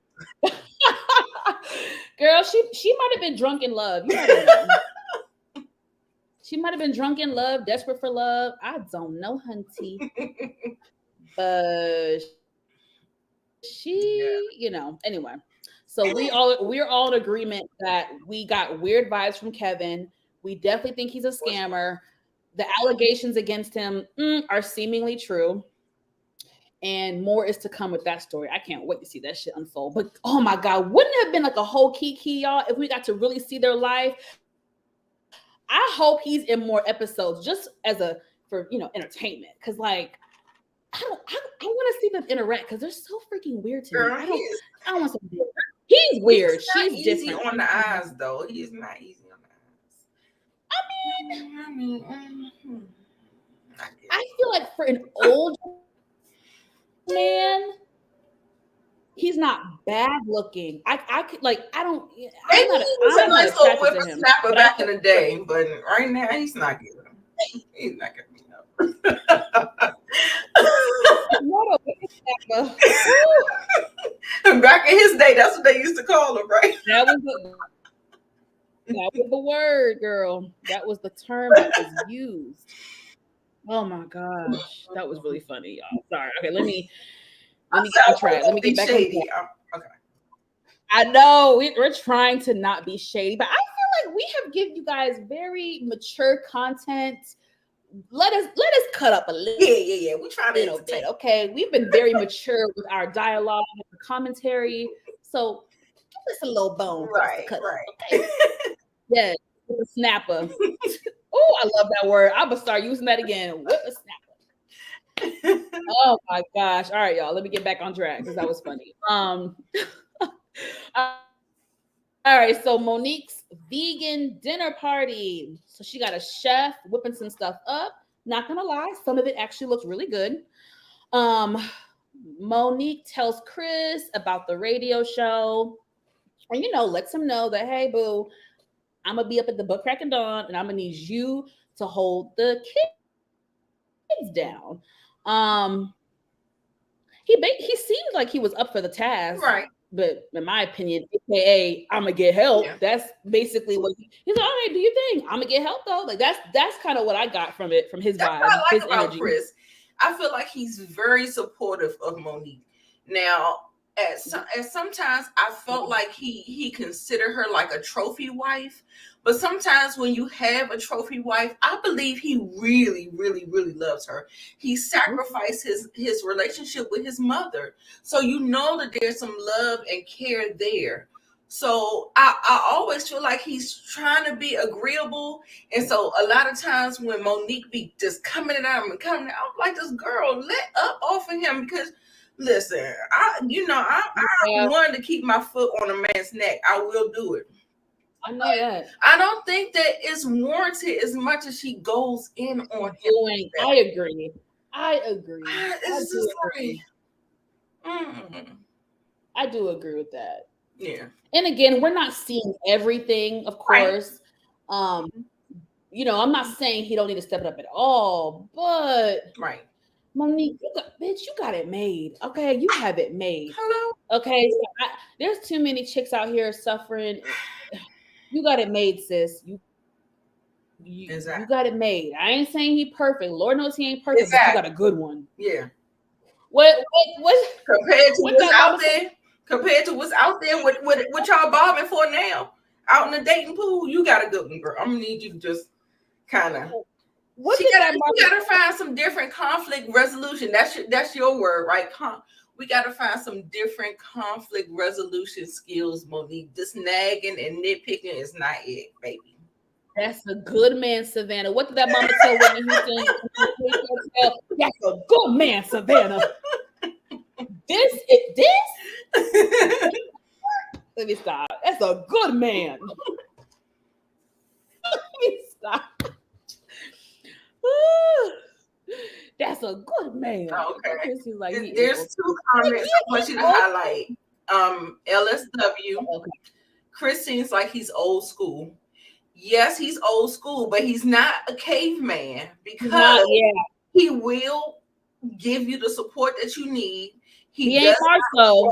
Girl, she might have been drunk in love. You never know. She might have been drunk in love, desperate for love. I don't know, hunty. But yeah. anyway. So we're all in agreement that we got weird vibes from Kevin. We definitely think he's a scammer. The allegations against him are seemingly true. And more is to come with that story. I can't wait to see that shit unfold. But oh my God, wouldn't it have been like a whole kiki, y'all, if we got to really see their life? I hope he's in more episodes just as for entertainment. Cause like I want to see them interact because they're so freaking weird to me. Girl, I don't want to see he's weird. not She's easy different. on the eyes, though. He is not easy on the eyes. I mean, I mean, mhm. I feel like for an old man, he's not bad looking. I could like I don't. Maybe I'm not. he was a I'm not nice little attracted to him. whippersnapper But I back in the day, but right now he's not giving him. He's not giving me no. what a whippersnapper. Back in his day, that's what they used to call him, right? That was the word, girl. That was the term that was used. Oh my gosh, that was really funny, y'all. Sorry. Okay, let me get on track. Let me get back on track. Okay. I know we're trying to not be shady, but I feel like we have given you guys very mature content. Let us cut up a little. Yeah. We try to little bit. Okay, we've been very mature with our dialogue and commentary, so give us a little bone for us to cut up. Okay. Yeah, with a snapper. Oh, I love that word. I'm gonna start using that again. Whip a snapper. Oh my gosh. All right, y'all. Let me get back on track because that was funny. All right, so Monique's vegan dinner party. So she got a chef whipping some stuff up. Not gonna lie, some of it actually looks really good. Um, Monique tells Chris about the radio show and lets him know that, hey, boo, I'm gonna be up at the butt crack of dawn and I'm gonna need you to hold the kids down. He seemed like he was up for the task, Right. but in my opinion, AKA I'm gonna get help. Yeah. That's basically what he's like. All right, do you think I'm gonna get help though? Like that's kind of what I got from it, from his That's what vibe, I like his about energy. Chris. I feel like he's very supportive of Monique. Now, at sometimes I felt like he considered her like a trophy wife, but sometimes when you have a trophy wife, I believe he really, really, really loves her. He sacrificed his relationship with his mother, so you know that there's some love and care there. So I always feel like he's trying to be agreeable, and so a lot of times when Monique be just coming at him and coming, I'm like, this girl, let up off of him because listen, I'm Yeah, one to keep my foot on a man's neck. I will do it. I know that. I don't think that it's warranted as much as she goes in on him. Doing, I agree. I agree. I It's do just like, agree. mm, I do agree with that. yeah, And again, we're not seeing everything, of right, course. Um, I'm not saying he don't need to step it up at all, but right. Monique, bitch, you got it made. Okay, you have it made. Hello, Okay, so there's too many chicks out here suffering. You got it made, sis. You got it exactly, made. I ain't saying he perfect. Lord knows he ain't perfect, but you got a exactly, good one. yeah. What Compared to what what's that mama out said? there, compared to what's out there, what y'all bobbing for now, out in the dating pool, you got a good one, girl. I'm gonna need you to just kind of What did that you mama? gotta find some different conflict resolution. That's your word, right? We gotta find some different conflict resolution skills, Monique. This nagging and nitpicking is not it, baby. That's a good man, Savannah. What did that mama tell Whitney Houston? That's a good man, Savannah. This. Let me stop. That's a good man. Let me stop. That's a good man. Okay. Chris is like he is. There's two comments I want you to highlight. LSW. Okay. Chris seems like he's old school. Yes, he's old school, but he's not a caveman He's not. because Yeah. he will give you the support that you need. He He ain't does Marco.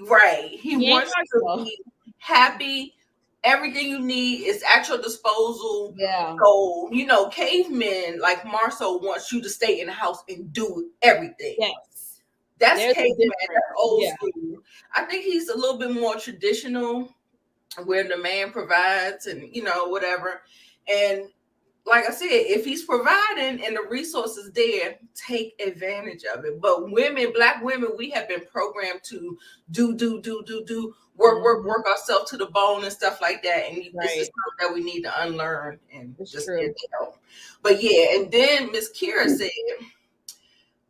right. He He ain't wants you to Marco. be happy. Everything you need is at your disposal. Yeah. So, cavemen like Marceau wants you to stay in the house and do everything. Yes. That's There's a caveman. difference. That's old Yeah. school. I think he's a little bit more traditional where the man provides and, whatever. And like I said, if he's providing and the resources there, take advantage of it. But women, black women, we have been programmed to do, work ourselves to the bone and stuff like that. And this is Right. something that we need to unlearn and It's just true. get to help. But yeah, and then Miss Kira said,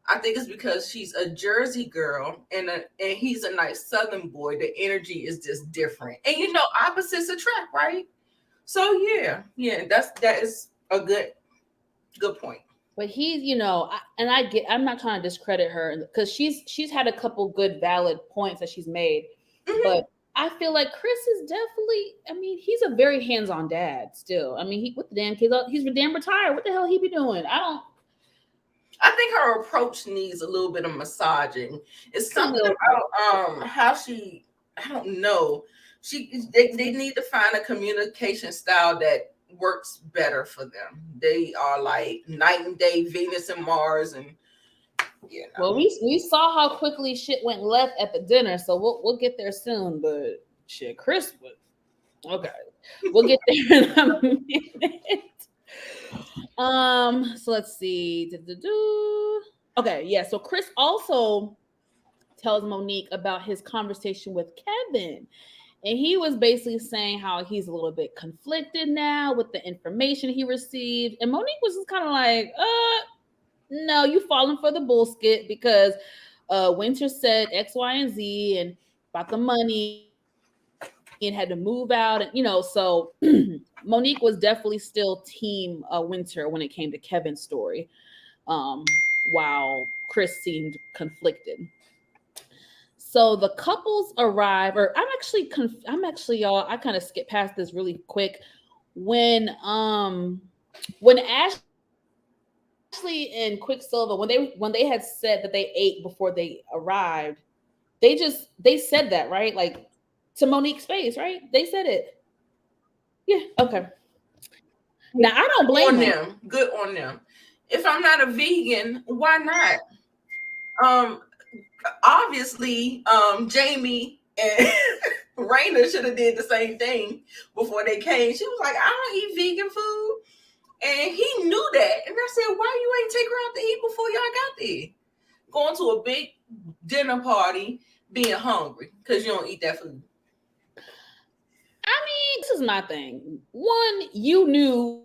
I think it's because she's a Jersey girl and he's a nice Southern boy. The energy is just different, and opposites attract, right? So yeah, that is a good point. But he's, and I'm not trying to discredit her because she's had a couple good valid points that she's made, Hmm. but I feel like Chris is definitely. I mean, he's a very hands-on dad still. I mean, he with the damn kids, he's damn retired. What the hell he be doing? I don't. I think her approach needs a little bit of massaging. It's A something little bit. about how she. I don't know. They need to find a communication style that works better for them. They are like night and day, Venus and Mars, and Well, we saw how quickly shit went left at the dinner, so we'll get there soon. But shit, Chris would. Okay, we'll get there in a minute. So let's see. Do-do-do. Okay, yeah. So Chris also tells Monique about his conversation with Kevin. And he was basically saying how he's a little bit conflicted now with the information he received. And Monique was just kind of like, no, you falling for the bullshit because Winter said X, Y, and Z and about the money and had to move out, and so Monique was definitely still team Winter when it came to Kevin's story, while Chris seemed conflicted. So the couples arrive, or I'm actually y'all. I kind of skipped past this really quick when Ashley and Quicksilver when they had said that they ate before they arrived, they said that, right? Like to Monique's face, right? They said it. Yeah. Okay. Now I don't blame them. On them, good on them. If I'm not a vegan, why not? Um, Obviously, Jamie and Raina should have did the same thing before they came. She was like, I don't eat vegan food. And he knew that. And I said, why you ain't take her out to eat before y'all got there? Going to a big dinner party, being hungry because you don't eat that food. I mean, this is my thing. One, you knew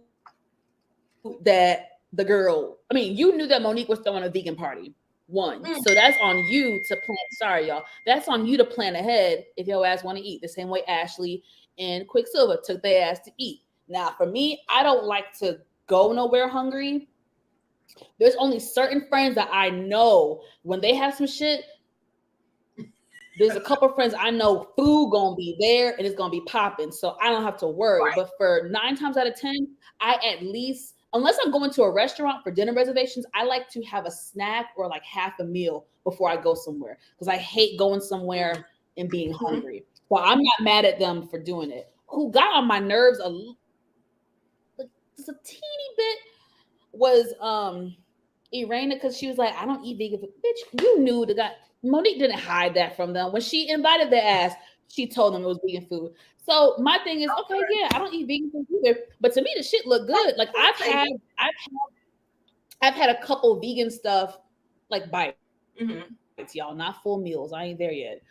that the girl, I mean, you knew that Monique was throwing a vegan party. One. So that's on you to plan. Sorry, y'all. That's on you to plan ahead if your ass want to eat the same way Ashley and Quicksilver took their ass to eat. Now, for me, I don't like to go nowhere hungry. There's only certain friends that I know when they have some shit. There's a couple friends I know food gonna be there and it's gonna be popping, so I don't have to worry. Right. But for 9 times out of 10, I at least, unless I'm going to a restaurant for dinner reservations, I like to have a snack or like half a meal before I go somewhere because I hate going somewhere and being hungry. So I'm not mad at them for doing it. Who got on my nerves like, just a teeny bit was Irena, because she was like, I don't eat vegan food. Bitch, you knew the guy. Monique didn't hide that from them. When she invited their ass, she told them it was vegan food. So my thing is, okay, yeah, I don't eat vegan food either. But to me, the shit looked good. Like I've had a couple vegan stuff, like bites, y'all, not full meals. I ain't there yet.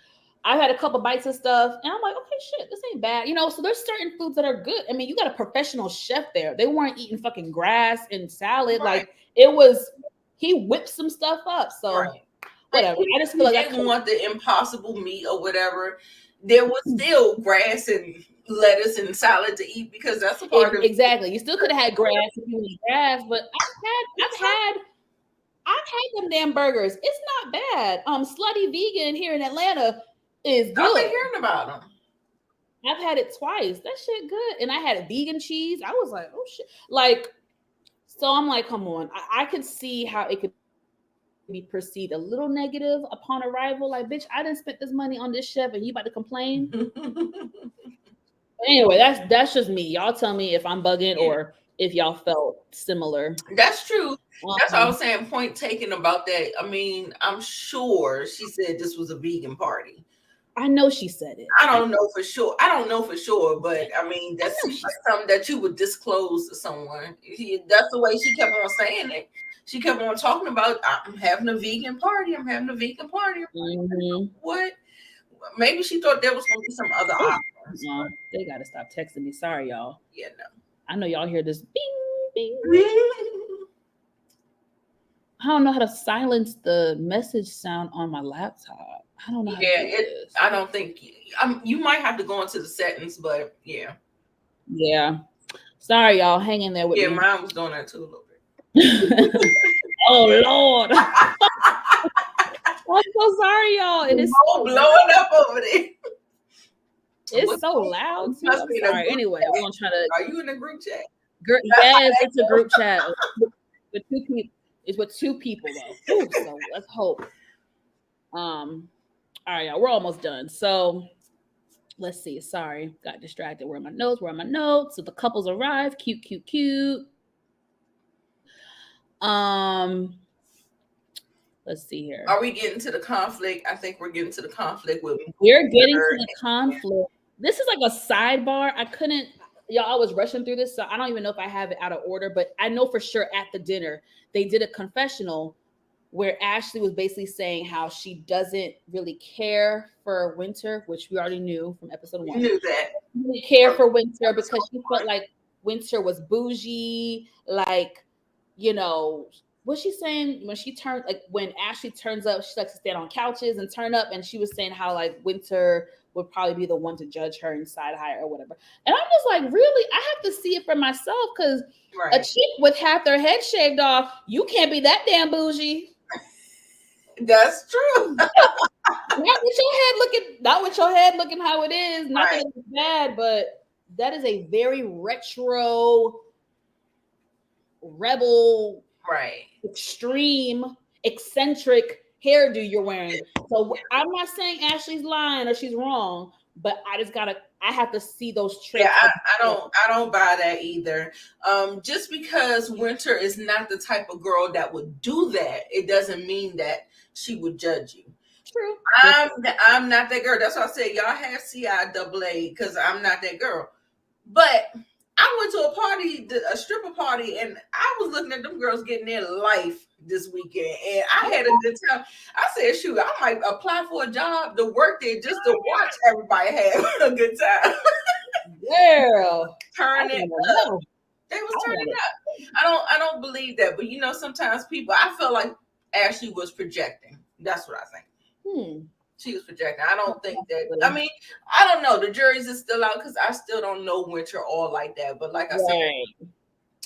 I've had a couple bites of stuff, and I'm like, okay, shit, this ain't bad. So there's certain foods that are good. I mean, you got a professional chef there. They weren't eating fucking grass and salad. Like it Right. was, he whipped some stuff up. So Right. whatever. I And just feel like even that if you didn't want the impossible meat or whatever, there was still grass and lettuce and salad to eat because that's a part of it. exactly. You still could have had grass if you wanted grass, but I've had them damn burgers. It's not bad. Slutty vegan here in Atlanta is I've been good. hearing about them. I've had it twice. That shit good. And I had a vegan cheese. I was like, oh shit. Like, so I'm like, come on. I could see how it could be perceived a little negative upon arrival. Like, bitch, I didn't spend this money on this chef and you about to complain. Anyway, that's just me. Y'all tell me if I'm bugging Yeah, or if y'all felt similar. that's true. That's what I Um, was saying. Point taken about that. I mean, I'm sure she said this was a vegan party. I know she said it. I don't know for sure. I don't know for sure, but I mean, I that know seems she like said something that you would disclose to someone. That's the way she kept on saying it. She kept on talking about, I'm having a vegan party. I'm having a vegan party. I'm it. like, Mm-hmm. what? Maybe she thought there was going to be some other Oh, options, but they gotta stop texting me. Sorry, y'all. yeah, I know y'all hear this bing bing. no. I don't know how to silence the message sound on my laptop. I don't know how to Yeah, do this. I don't think you might have to go into the settings, but yeah, Yeah. Sorry, y'all. Hang in there with yeah, me. mine was doing that too a little bit. Oh Lord. I'm so sorry, y'all. It is Oh, so loud. blowing up over there. It's so loud You too. must I'm be in a sorry. group Anyway, we're chat. gonna try to. Are you in a group chat? Yes, it's a group chat with two people. It's with two people though. Ooh, so let's hope. All right, y'all. We're almost done. So let's see. Sorry, got distracted. Where are my notes? Where are my notes? So the couples arrive. Cute, cute, cute. Let's see here. Are we getting to the conflict? I think we're getting to the conflict with We're getting to her. the conflict. This is like a sidebar. I couldn't, y'all, I was rushing through this, so I don't even know if I have it out of order, but I know for sure at the dinner, they did a confessional where Ashley was basically saying how she doesn't really care for Winter, which we already knew from episode We one. knew that. She didn't care From for Winter because episode she felt one. like Winter was bougie, like, you know, What's she saying when she turned, like when Ashley turns up, she likes to stand on couches and turn up, and she was saying how like Winter would probably be the one to judge her and side hire or whatever. And I'm just like, really? I have to see it for myself because a Right. chick with half their head shaved off, you can't be that damn bougie. That's true. Not with your head looking how it is. Not that Right. it's bad, but that is a very retro, rebel, Right. extreme, eccentric hairdo you're wearing. So I'm not saying Ashley's lying or she's wrong, but I have to see those Yeah, traits. I don't buy that either. Just because Winter is not the type of girl that would do that, it doesn't mean that she would judge you. True. I'm not that girl. That's why I said y'all have CIAA because I'm not that girl. But I went to a party, a stripper party, and I was looking at them girls getting their life this weekend, and I had a good time. I said, "Shoot, I might apply for a job to work there just to watch everybody have a good time." Girl, I Turn it want to up. know. They was I turning want it. up. I don't believe that, but sometimes people. I felt like Ashley was projecting. That's what I think. Hmm. She was projecting. I don't think that. I mean, I don't know. The jury's is still out because I still don't know Winter all like that. But like I said, Right.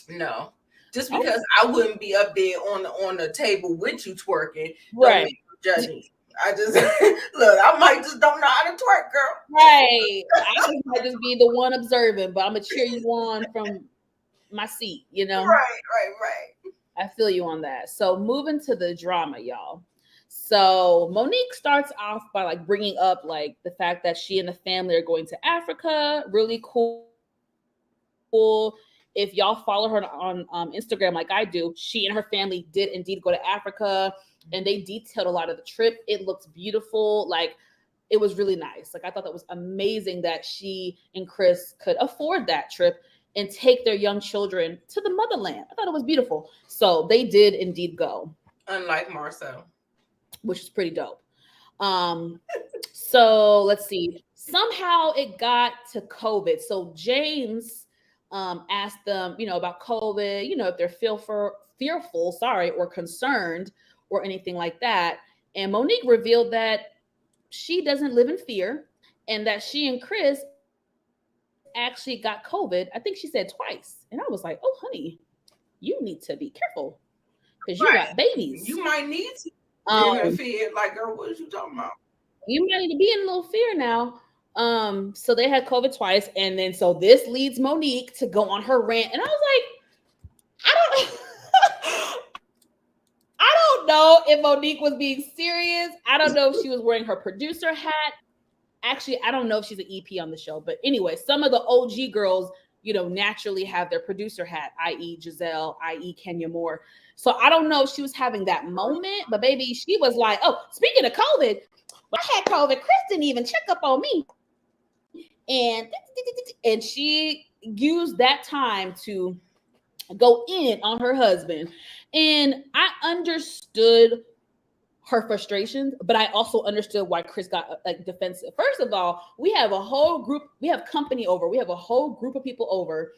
no. Just because I wouldn't be up there on the table with you twerking, don't Right. make you judge me. I just look. I might just don't know how to twerk, girl. Right. I might just be the one observing, but I'm gonna cheer you on from my seat, you know? Right. I feel you on that. So moving to the drama, y'all. So Monique starts off by like bringing up like the fact that she and the family are going to Africa. Really cool. If y'all follow her on Instagram like I do, she and her family did indeed go to Africa, and they detailed a lot of the trip. It looks beautiful. Like it was really nice. Like I thought that was amazing that she and Chris could afford that trip and take their young children to the motherland. I thought it was beautiful. So they did indeed go, Unlike Marcel. which is pretty dope. Um, so let's see. Somehow it got to COVID. So James asked them, about COVID, if they're fearful, sorry, or concerned or anything like that. And Monique revealed that she doesn't live in fear and that she and Chris actually got COVID. I think she said twice. And I was like, oh, honey, you need to be careful because you got Right. babies. You might need to live Um, in fear. Like, girl, what is you talking about? you might need to be in a little fear now. So they had COVID twice, and then so this leads Monique to go on her rant, and I was like, I don't, I don't know if Monique was being serious. I don't know if she was wearing her producer hat. Actually, I don't know if she's an EP on the show, but anyway, some of the OG girls, naturally have their producer hat, i.e., Giselle, i.e., Kenya Moore. So I don't know if she was having that moment, but baby, she was like, "Oh, speaking of COVID, when I had COVID, Chris didn't even check up on me," and she used that time to go in on her husband, and I understood her frustrations, but I also understood why Chris got like defensive. First of all, we have a whole group, we have company over, we have a whole group of people over,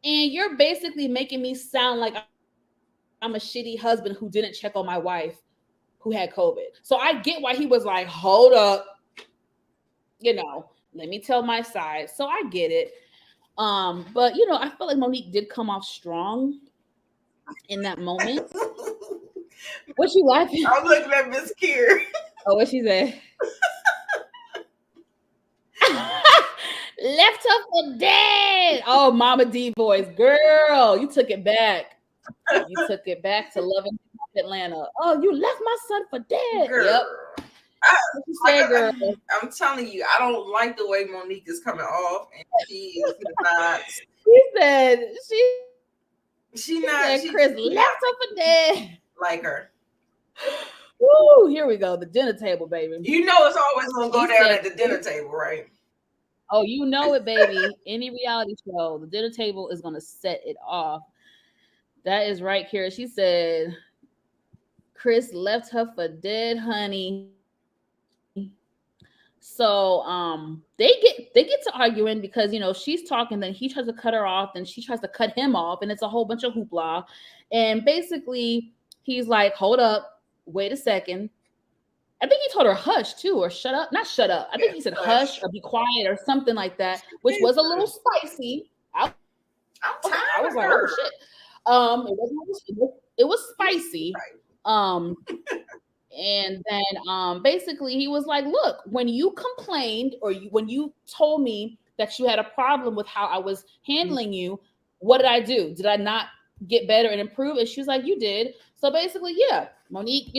and you're basically making me sound like I'm a shitty husband who didn't check on my wife who had COVID. So I get why he was like, hold up, let me tell my side. So I get it. But I feel like Monique did come off strong in that moment. What you laughing? I'm looking at Miss Kier. Oh, what she said? Left her for dead. Oh, Mama D voice. Girl, you took it back. You took it back to loving Atlanta. Oh, you left my son for dead. Girl. Yep. What you say, girl? I'm telling you, I don't like the way Monique is coming off, and she is not. She said, Chris She left not. her for dead. Like her. Woo, here we go. The dinner table, baby. You know, it's always gonna go down at the dinner table, right? Oh, you know it, baby. Any reality show, the dinner table is gonna set it off. That is right, Kira. She said Chris left her for dead, honey. So they get to arguing because she's talking, then he tries to cut her off, then she tries to cut him off, and it's a whole bunch of hoopla. And basically He's like, hold up, wait a second. I think he told her hush too, or shut up. Not shut up. I think Yeah, he said hush hush. or be quiet or something like that, which was a little spicy. I'm I was tired of like, oh her. shit. It was spicy. Right. Um, and then basically he was like, look, when you complained or when you told me that you had a problem with how I was handling you, what did I do? Did I not get better and improve? And she was like, you did. So basically, yeah, Monique,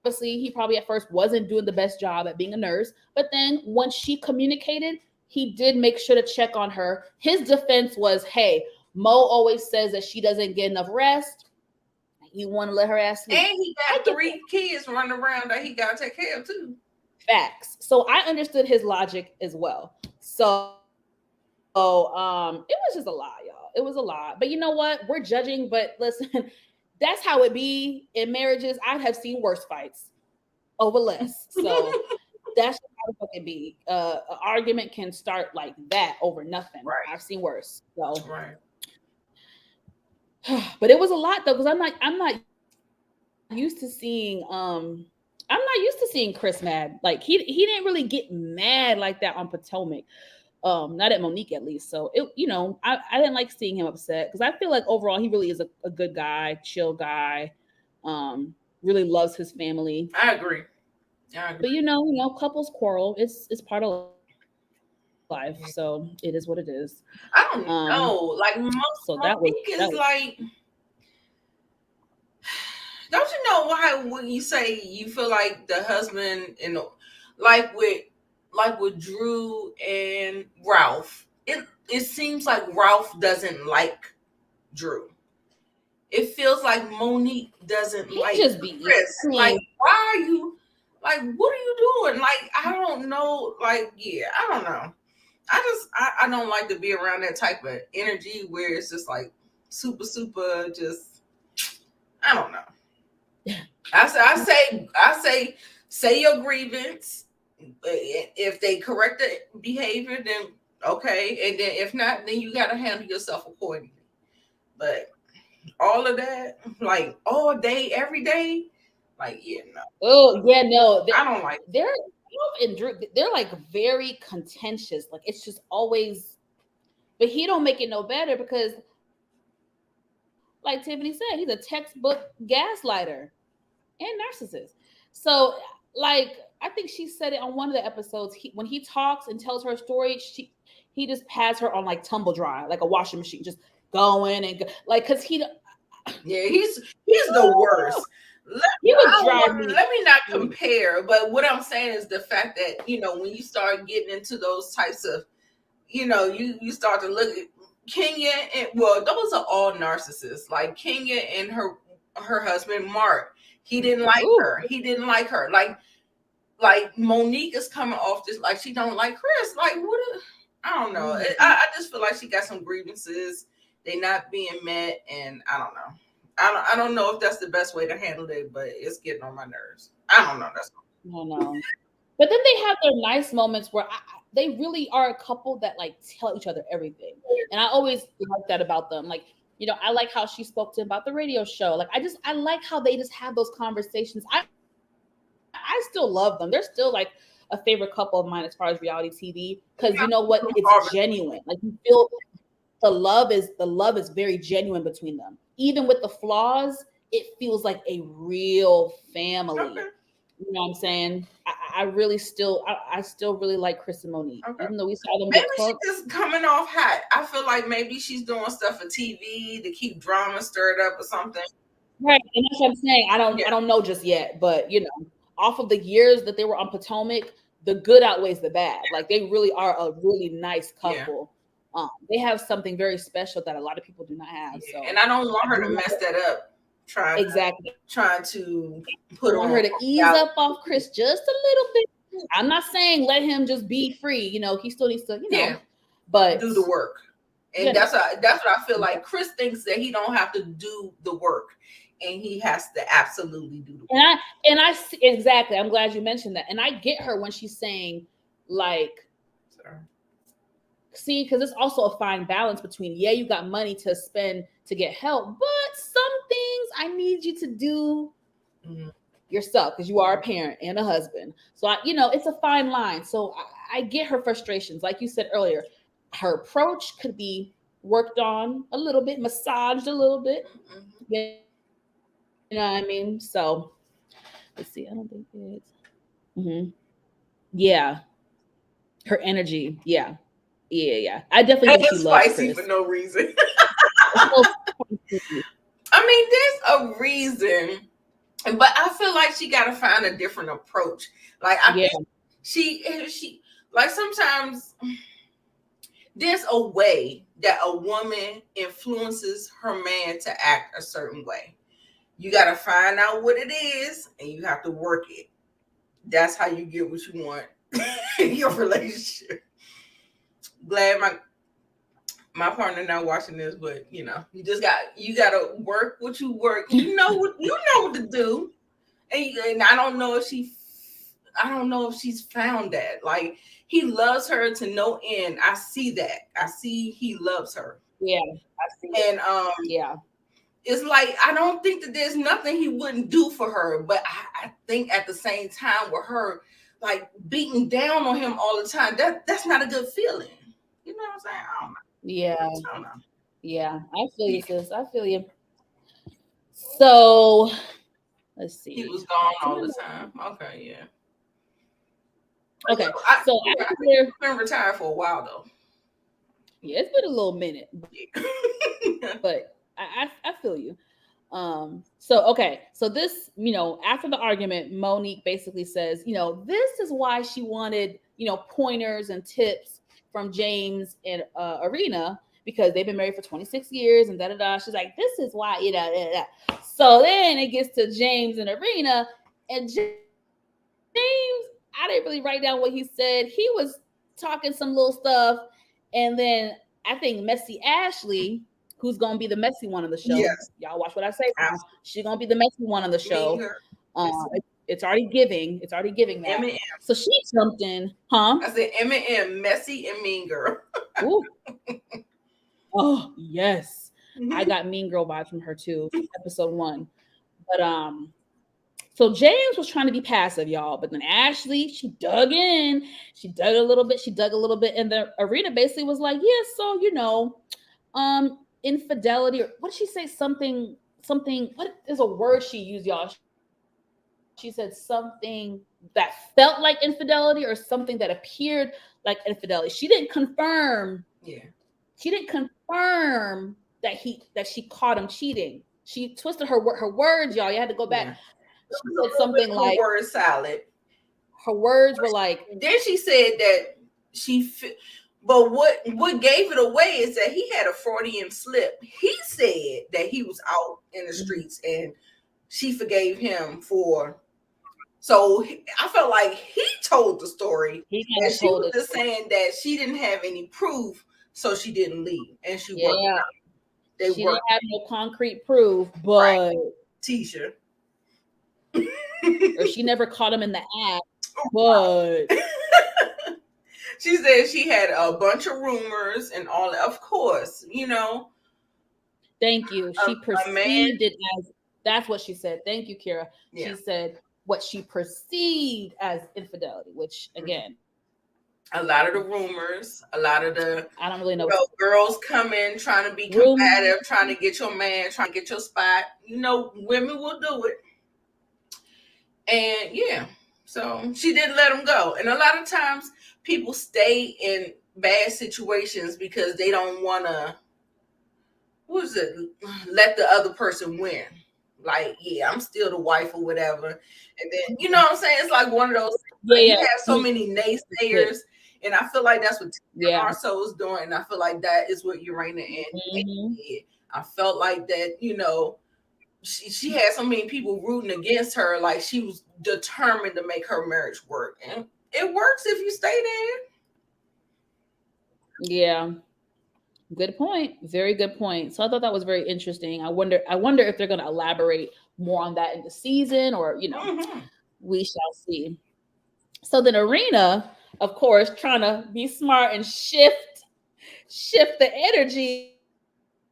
obviously he probably at first wasn't doing the best job at being a nurse, but then once she communicated, he did make sure to check on her. His defense was, hey, Mo always says that she doesn't get enough rest. You want to let her ass sleep. And he I got get 3 kids running around that he got to take care of too. facts. So I understood his logic as well. So it was just a lot, y'all. It was a lot. But you know what? We're judging, but listen, that's how it be in marriages. I have seen worse fights over less. So that's just how it fucking be. An argument can start like that over nothing. Right. I've seen worse. So, Right. but it was a lot though, because I'm not used to seeing I'm not used to seeing Chris mad. Like he didn't really get mad like that on Potomac. Not at Monique at least. So I didn't like seeing him upset because I feel like overall he really is a good guy, chill guy. Really loves his family. I agree. I agree. But couples quarrel. It's part of life. So it is what it is. I don't know. Like So that Monique was is like, don't you know why when you say you feel like the husband and like with Drew and Ralph, it seems like Ralph doesn't like Drew. It feels like Monique doesn't he like just be. Chris. I Like, mean, why are you like what are you doing? Like, I don't know. Like, yeah, I don't know. I don't like to be around that type of energy where it's just like super just I don't know. I say your grievance. If they correct the behavior, then okay, and then if not, then you gotta handle yourself accordingly. But all of that, like all day, every day, like yeah, no, oh yeah, no, I don't like. they're and Drew, they're like very contentious. Like it's just always, but he don't make it no better because, like Tiffany said, he's a textbook gaslighter and narcissist. So, like, I think she said it on one of the episodes. When he talks and tells her story, he just has her on like tumble dry, like a washing machine, just going and like because Yeah, he's the worst. he would I don't drive want. me. Let me not compare, but what I'm saying is the fact that when you start getting into those types of, you start to look at Kenya and well, those are all narcissists. Like Kenya and her husband Mark, he didn't like Ooh, her. He didn't like her. Like Monique is coming off just like she don't like Chris. Like what? I don't know. I just feel like she got some grievances. They not being met, and I don't know. I don't know if that's the best way to handle it, but it's getting on my nerves. I don't know. That's no, no. But then they have their nice moments where they really are a couple that like tell each other everything, and I always like that about them. Like I like how she spoke to him about the radio show. Like I like how they just have those conversations. I still love them. They're still like a favorite couple of mine as far as reality TV because you know what? It's genuine. Like you feel the love is very genuine between them. Even with the flaws, it feels like a real okay. family. You know what I'm saying? I really still I still really like Chris and Monique, Okay. even though we saw them Maybe get she's cooked. just coming off hot. I feel like maybe she's doing stuff for TV to keep drama stirred up or something. Right, and that's what I'm saying. I don't Yeah, I don't know just yet, but off of the years that they were on Potomac, the good outweighs the bad. Like they really are a really nice yeah, couple. They have something very special that a lot of people do not have. yeah. So And I don't want I her do to want mess that up. Trying to exactly. trying to I put want on her to ease reality up off TV. Chris just a little bit. I'm not saying let him just be free. He still needs to, Yeah, but do the work. you And know, that's what I feel like. Chris thinks that he don't have to do the work, and he has to absolutely do the and work. I exactly. I'm glad you mentioned that, and I get her when she's saying like, So, see, because it's also a fine balance between, yeah, you got money to spend to get help, but some things I need you to do Mhm. yourself because you are a parent and a husband. So it's a fine line. So I get her frustrations. Like you said earlier, her approach could be worked on a little bit, massaged a little bit. Mhm. You know what I mean? So let's see. I don't think it's. Mhm. Yeah, her energy. Yeah, yeah. I definitely think And she it's loves spicy for Chris. no reason. It's so spicy. I mean, there's a reason, but I feel like she got to find a different approach. Like I Yeah, think she like sometimes there's a way that a woman influences her man to act a certain way. You got to find out what it is, and you have to work it. That's how you get what you want in your relationship. Glad my partner not watching this, but you gotta work what you work. You know what to do, and I don't know if she's found that. Like he loves her to no end. I see that. I see he loves her, yeah, I see it. and Yeah, it's like I don't think that there's nothing he wouldn't do for her, but I think at the same time with her like beating down on him all the time, that's not a good feeling. You know what I'm saying? I don't know. yeah, I don't know. yeah. I feel you, sis. I feel you. So let's He see. was gone Back to all my the notes. time. Okay, yeah. But Okay, I, so yeah, I think after, he's been retired for a while though. yeah, it's been a little minute, Yeah. but I feel you. So okay, so this, after the argument, Monique basically says, this is why she wanted, pointers and tips from James and Arena because they've been married for 26 years and da da da. She's like, this is why, da, da. So then it gets to James and Arena, and James, I didn't really write down what he said. He was talking some little stuff, and then I think Messy Ashley, who's gonna be the messy one on the show. Yes, Y'all watch what I say now. absolutely. She's gonna be the messy one on the Mean show. Girl. Uh, it's already giving. It's already giving that. M&M. So she jumped in, huh? I said M&M, messy and mean girl. Ooh. Oh yes, I got Mean Girl vibes from her too. Episode 1, but so James was trying to be passive, y'all, but then Ashley, she dug in. She dug a little bit. She dug a little bit, and the Arena basically was like, "Yeah, so infidelity, or what did she say? Something. What is a word she used, y'all? She said something that felt like infidelity, or something that appeared like infidelity. She didn't confirm. Yeah. She didn't confirm that she caught him cheating. She twisted her words, y'all. You had to go back. Yeah. It She was a said little bit something of a like, word salad. her words were like, Then she said that but what gave it away is that he had a Freudian slip. He said that he was out in the mhm, streets and she forgave him for. So I felt like he told the story, he kind and of she told was it. just saying that she didn't have any proof, so she didn't leave, and she worked. Yeah, They she didn't worked. have no concrete proof, Right, but Tisha. or she never caught him in the act, but She said she had a bunch of rumors and all. Of course, thank you. She a man. perceived it as, that's what she said. Thank you, Kira. Yeah. She said what she perceived as infidelity, which again, A lot of the rumors, a lot of I don't the really know what to, girls coming trying to be rumor. combative, trying to get your man, trying to get your spot. Women will do it, and yeah, so she didn't let him go. And a lot of times, people stay in bad situations because they don't want to. What is it? Let the other person win. Like, yeah, I'm still the wife or whatever. And then, you know what I'm saying? It's like one of those things. Yeah, Like, you yeah. have so many Flip. naysayers. And I feel like that's what Yeah. Marceau is doing. And I feel like that is what Urena and Mhm. did. I felt like that, she had so many people rooting against her. Like, she was determined to make her marriage work. And it works if you stay there. Yeah. Good point. Very good point. So I thought that was very interesting. I wonder if they're going to elaborate more on that in the season, or Mm-hmm. we shall see. So then Arena, of course, trying to be smart and shift the energy.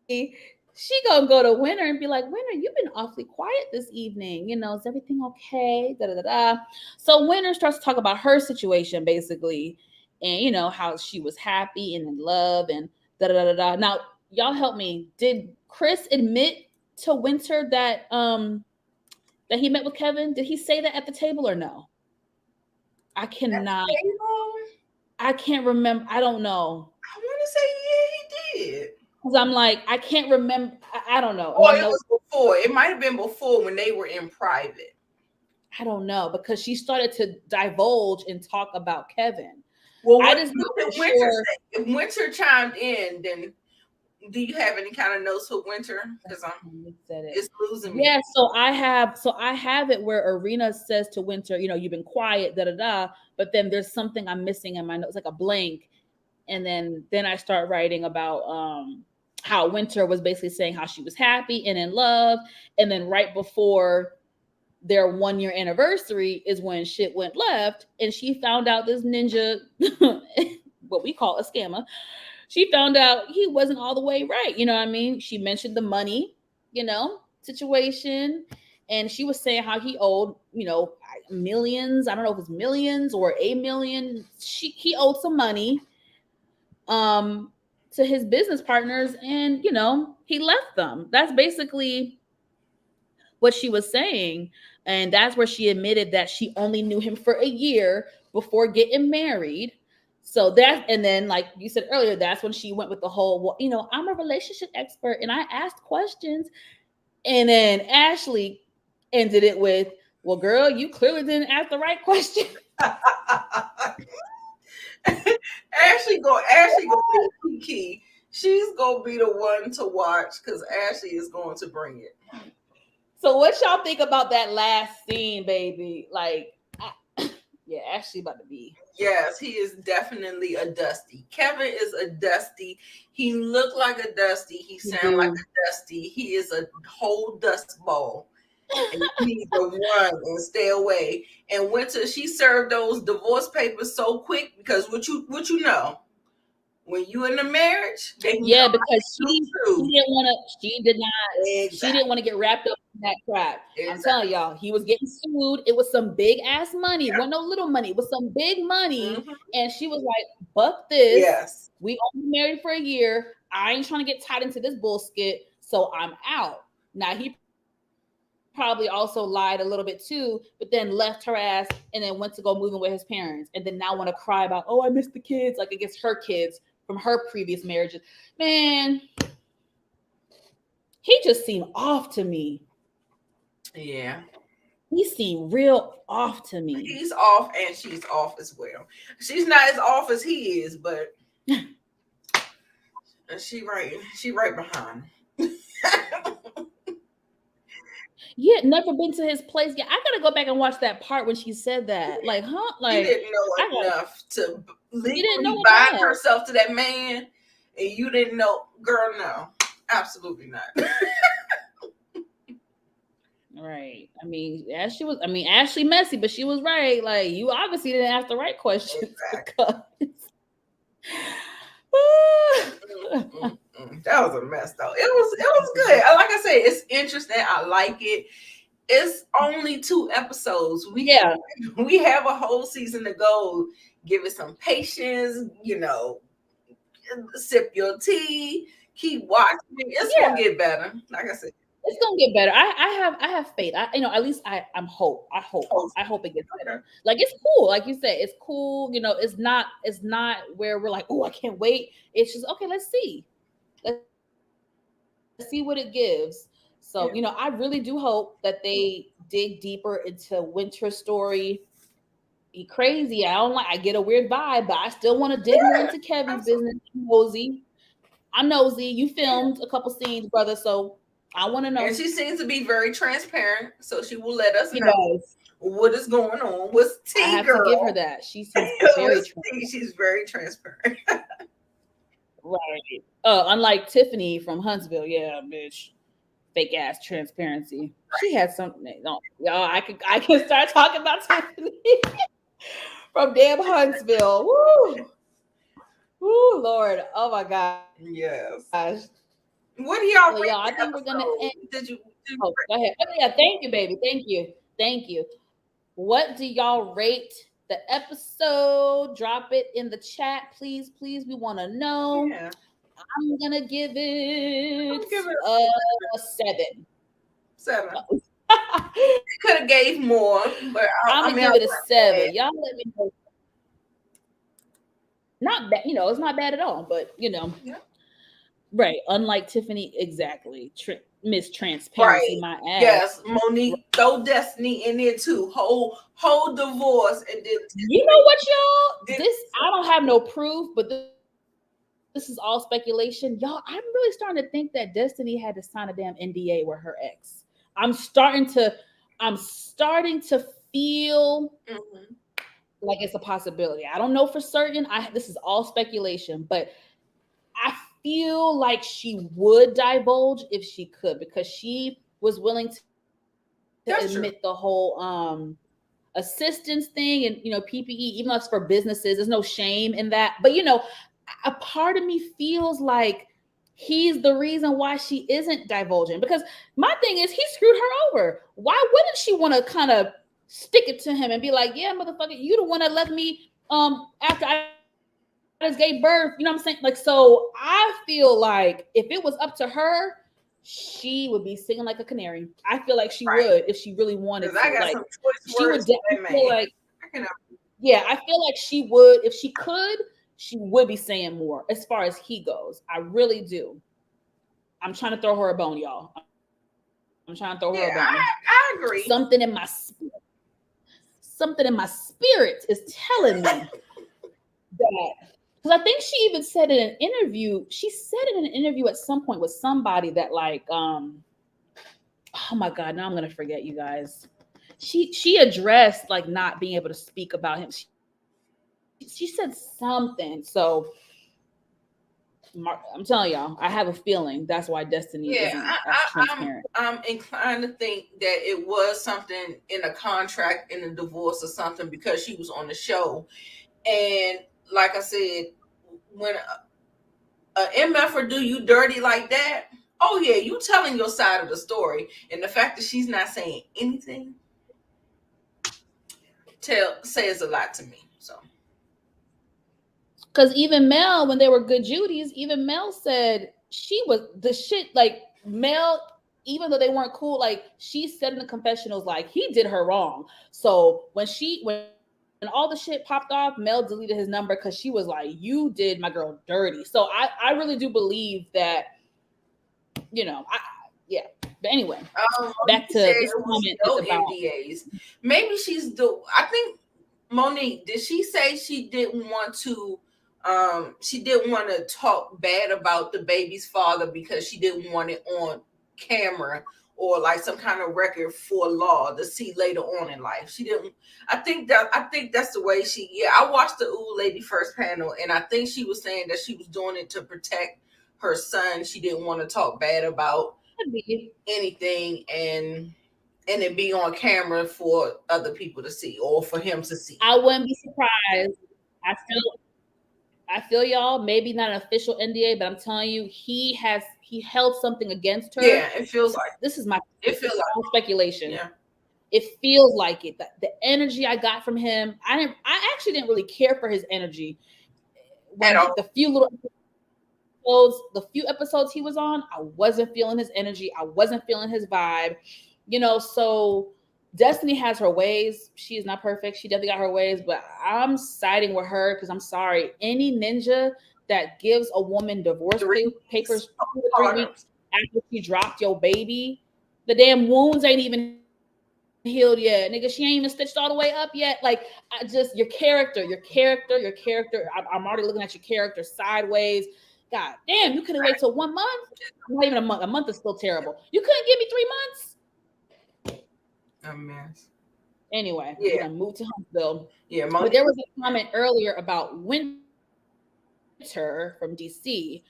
She she gonna go to Winter and be like, Winter, you've been awfully quiet this evening. Is everything okay? Da da da da. So Winter starts to talk about her situation basically, and how she was happy and in love and da da da da. Now, y'all help me. Did Chris admit to Winter that he met with Kevin? Did he say that at the table or no? I At the cannot. table, I can't remember. I don't know. I want to say yeah, he did. Because I'm like, I can't remember. I don't know. Or My it was notes, before. It might have been before when they were in private. I don't know because she started to divulge and talk about Kevin. Well, I what just know did for Winter sure. say? If Winter chimed in, then do you have any kind of notes for Winter? Because Said it. it's losing me. Yeah, so I have it where Arena says to Winter, you've been quiet, da da da. But then there's something I'm missing in my notes, like a blank, and then I start writing about how Winter was basically saying how she was happy and in love, and then right before their 1 year anniversary is when shit went left, and she found out this ninja, what we call a scammer, she found out he wasn't all the way right. You know what I mean? She mentioned the money, situation. And she was saying how he owed, millions. I don't know if it's millions or a million. He owed some money um to his business partners, and he left them. That's basically what she was saying. And that's where she admitted that she only knew him for a year before getting married. So that, and then, like you said earlier, that's when she went with the whole, well, I'm a relationship expert and I asked questions. And then Ashley ended it with, well, girl, you clearly didn't ask the right question. Ashley gonna be the key. She's gonna be the one to watch because Ashley is going to bring it. So what y'all think about that last scene, baby? Like, yeah, Ashley about to be. Yes, he is definitely a Dusty. Kevin is a Dusty. He looked like a Dusty. He sound like a Dusty. He is a whole dust ball. And you need to run and stay away. And Winter, she served those divorce papers so quick because what you know, when you in a marriage, they can Yeah, come because out she too. didn't want to. She didn't Exactly. want to get wrapped up in that crap. I'm telling Exactly. y'all, he was getting sued. It was some big ass money. It wasn't no little money. It was some big money. Hmm. And she was like, "Fuck this. Yes. We only married for a year. I ain't trying to get tied into this bullshit. So I'm out." Now he probably also lied a little bit too, but then left her ass and then went to go moving with his parents, and then now want to cry about, oh, I miss the kids, like against her kids from her previous marriages. Man, he just seemed off to me. Yeah. He seemed real off to me. He's off and she's off as well. She's not as off as he is, but she right behind him. Yeah, never been to his place. Yeah, I gotta go back and watch that part when she said that. Like, huh? She Like, didn't know I got. enough to She didn't know legally bind enough. herself to that man, and you didn't know, girl. No, absolutely not. Right. Ashley messy, but she was right. Like, you obviously didn't ask the right questions Exactly. because That was a mess, though. It was good. Like I said, it's interesting. I like it. It's only 2 episodes. yeah. We have a whole season to go. Give it some patience. Sip your tea. Keep watching. It's Yeah. gonna get better. Like I said, It's gonna get better. I have faith. At least I'm hope. I hope. I hopefully. hope it gets Okay. better. Like, it's cool. Like you said, it's cool. It's not where we're like, oh, I can't wait. It's just, okay, let's see. Let's see what it gives. So, I really do hope that they dig deeper into Winter's story. He crazy. I don't like. I get a weird vibe, but I still want to dig more into Yeah, Kevin's business. absolutely. I'm nosy. I'm nosy. You filmed a couple scenes, brother, so I want to And know. she seems to be very transparent, so she will let us She know does. what is going on. What's I tea, have to give her girl? that. She seems very What's tea? transparent. She's very transparent. Right. Unlike Tiffany from Huntsville, yeah, bitch, fake ass transparency. She had something. No, y'all, I can start talking about Tiffany from damn Huntsville. Woo, woo, Lord. Oh my gosh. Yes. What do y'all Well, y'all, rate I the think we're gonna end. episode? Did Oh, go ahead. Oh, yeah, thank you, baby. Thank you. Thank you. What do y'all rate the episode? Drop it in the chat, please. Please, we want to know. yeah, I'm gonna give I'm it gonna give it a 7. a 7. I'm Could have gave more, but I gonna mean, I give it a wasn't 7. mad. Y'all let me know. Not bad, it's not bad at all, but Yeah. right. Unlike Tiffany, exactly. Miss Transparency, Right. my ass. Yes, Monique, throw Destiny in there too. Whole divorce and then You know what, y'all? did This I don't have no proof, but this is all speculation. Y'all, I'm really starting to think that Destiny had to sign a damn NDA with her ex. I'm starting to feel mhm. like it's a possibility. I don't know for certain. This is all speculation, but I feel like she would divulge if she could because she was willing to admit the whole That's true. assistance thing and PPE, even though it's for businesses, there's no shame in that. But a part of me feels like he's the reason why she isn't divulging. Because my thing is, he screwed her over. Why wouldn't she want to kind of stick it to him and be like, "Yeah, motherfucker, you the one that left me after I just gave birth." You know what I'm saying? Like, so I feel like if it was up to her, she would be singing like a canary. I feel like she would if Right. she really wanted to. Because Like, I got some she choice would words for definitely that feel man. like, I can yeah, I feel like she would, if she could, she would be saying more as far as he goes. I really do. I'm trying to throw her a bone, y'all. I'm trying to throw her a bone. yeah, I Something in agree. my spirit is telling me that, because I think she even said in an interview, she said in an interview at some point with somebody that like oh my god, now I'm gonna forget, you guys. She addressed like not being able to speak about him. She said something. So I'm telling y'all, I have a feeling that's why Destiny isn't Yeah, as I'm transparent. I'm inclined to think that it was something in a contract in a divorce or something because she was on the show. And like I said, when MFer do you dirty like that, oh yeah, you telling your side of the story. And the fact that she's not saying anything says a lot to me. So Because even Mel, when they were good Judies, even Mel said she was the shit. Like Mel, even though they weren't cool, like she said in the confessionals, like he did her wrong. So when all the shit popped off, Mel deleted his number because she was like, "You did my girl dirty." So I really do believe that, yeah. But anyway, back Monique to said this it was comment is no about. NDAs. Maybe she's do. I think Monique, did she say she didn't want to? She didn't want to talk bad about the baby's father because she didn't want it on camera or like some kind of record for law to see later on in life. She didn't. I think that's the way she. Yeah, I watched the Ooh Lady first panel, and I think she was saying that she was doing it to protect her son. She didn't want to talk bad about anything and it be on camera for other people to see or for him to see. I wouldn't be surprised. I feel y'all. Maybe not an official NDA, but I'm telling you, he held something against her. Yeah, it feels like This it is feels all like speculation. yeah It feels like it. The energy I got from him, I actually didn't really care for his energy at when all. the few episodes he was on. I wasn't feeling his energy. I wasn't feeling his vibe. So Destiny has her ways. She is not perfect. She definitely got her ways, but I'm siding with her because I'm sorry. Any ninja that gives a woman divorce 3 weeks papers 2 to 3 weeks postpartums. after she dropped your baby, the damn wounds ain't even healed yet, nigga. She ain't even stitched all the way up yet. Like, your character. I'm already looking at your character sideways. God damn, you couldn't wait till 1 month. Not even a month. A month is still terrible. You couldn't give me 3 months. A mess. Anyway, we're Yeah, gonna move to Huntsville. yeah, But Monique. there was a comment earlier about Winter from DC.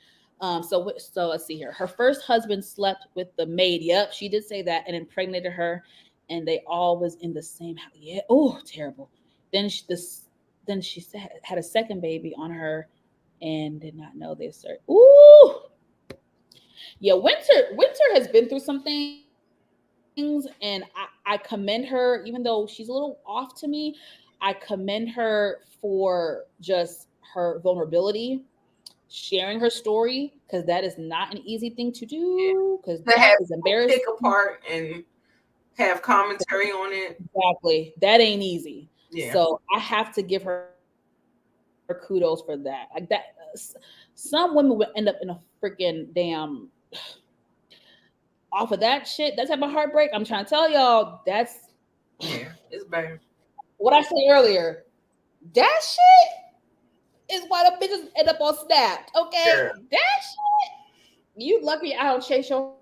So let's see here. Her first husband slept with the maid. Yep, she did say that, and impregnated her, and they all was in the same house. Yeah. Oh, terrible. Then she had a second baby on her, and did not know this. Ooh, Yeah, Winter has been through some things, and I commend her, even though she's a little off to me. I commend her for just her vulnerability, sharing her story, because that is not an easy thing to do, because To that have is people pick embarrassing. apart and have commentary on it. Exactly. That ain't easy. Yeah. So I have to give her kudos for that. Like that, some women would end up in a freaking damn off of that shit, that type of heartbreak. I'm trying to tell y'all, Yeah. It's bad. what I said earlier. That shit is why the bitches end up on Snapped. Girl. Okay, that shit. You lucky I don't chase your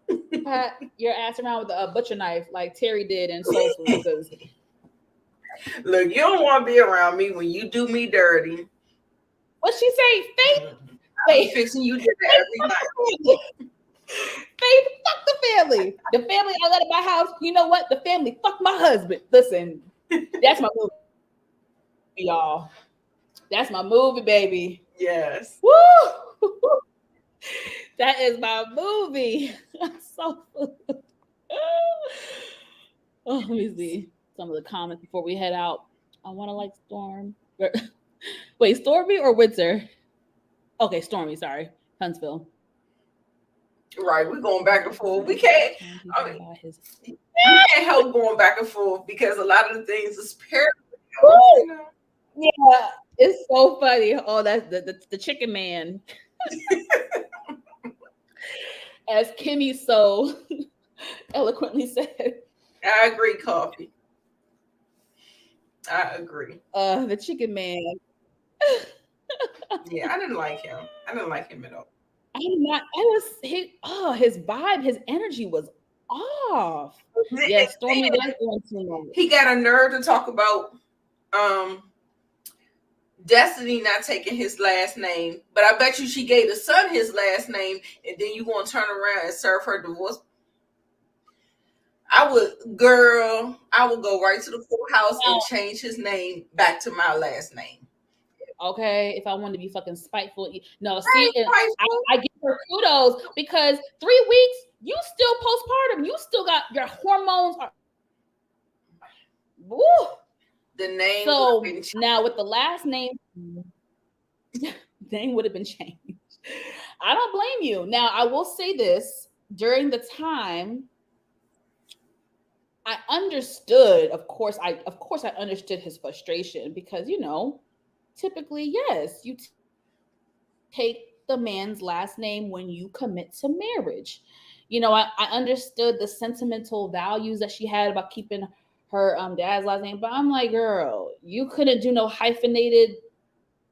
ass around with a butcher knife like Terry did in Soul Food. Because Look, you don't want to be around me when you do me dirty. what she say? Faith, I'll be wait, fixing you dinner Faith, every fuck night. the family. Faith, fuck the family. The family I let in my house. You know what? The family, fuck my husband. Listen, that's my movie, y'all. That's my movie, baby. Yes. Woo! That is my movie. I'm so oh, let me see some of the comments before we head out. I want to like Storm. Wait, Stormy or Windsor? Okay, Stormy. Sorry, Huntsville. Right. We're going back and forth. We Stormy can't. telling I people mean, about his. we can't help going back and forth because a lot of the things is parallel. Woo! You know. Yeah, it's so funny. Oh, that's the chicken man, as Kimmy so eloquently said. I agree, coffee. I agree. The chicken man. Yeah, I didn't like him. I didn't like him at all. I did not. I was his vibe, his energy was off. And Yeah, Stormy then was doing too much. he got a nerve to talk about um Destiny not taking his last name, but I bet you she gave the son his last name, and then you gonna turn around and serve her divorce. Girl, I would go right to the courthouse and Now, change his name back to my last name. okay, if I wanted to be fucking spiteful, no, I see, ain't and spiteful. I give her kudos because 3 weeks, you still postpartum, you still got your hormones are. Woo. The name would have So been changed. now with the last name, name would have been changed. I don't blame you. Now I will say this: during the time, I understood. Of course I understood his frustration because typically, yes, you take the man's last name when you commit to marriage. I understood the sentimental values that she had about keeping her dad's last name, but I'm like, girl, you couldn't do no hyphenated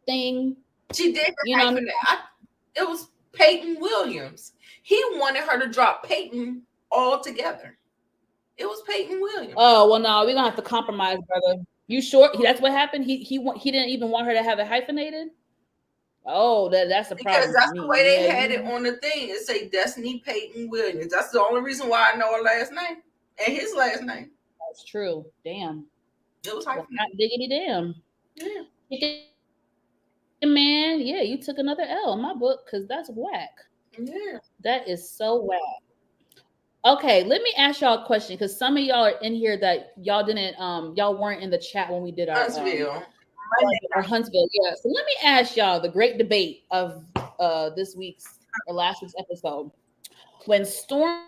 thing. She did You the know what I mean? hyphenate. It was Peyton Williams. He wanted her to drop Peyton altogether. It was Peyton Williams. Oh well, no, we're gonna have to compromise, brother. You sure that's what happened? He didn't even want her to have it hyphenated. Oh, that's a Because problem for that's the me. way Yeah, they had it you. on the thing. It say Destiny Peyton Williams. That's the only reason why I know her last name and his last name. That's true. Damn. It was Well, hot hyphenated. diggity damn. Yeah. Chicken man, yeah, you took another L in my book because that's whack. Yeah. That is so whack. Okay, let me ask y'all a question because some of y'all are in here that y'all weren't in the chat when we did Huntsville. Monday our night. Huntsville. Yeah. So let me ask y'all the great debate of this week's or last week's episode. When Stormy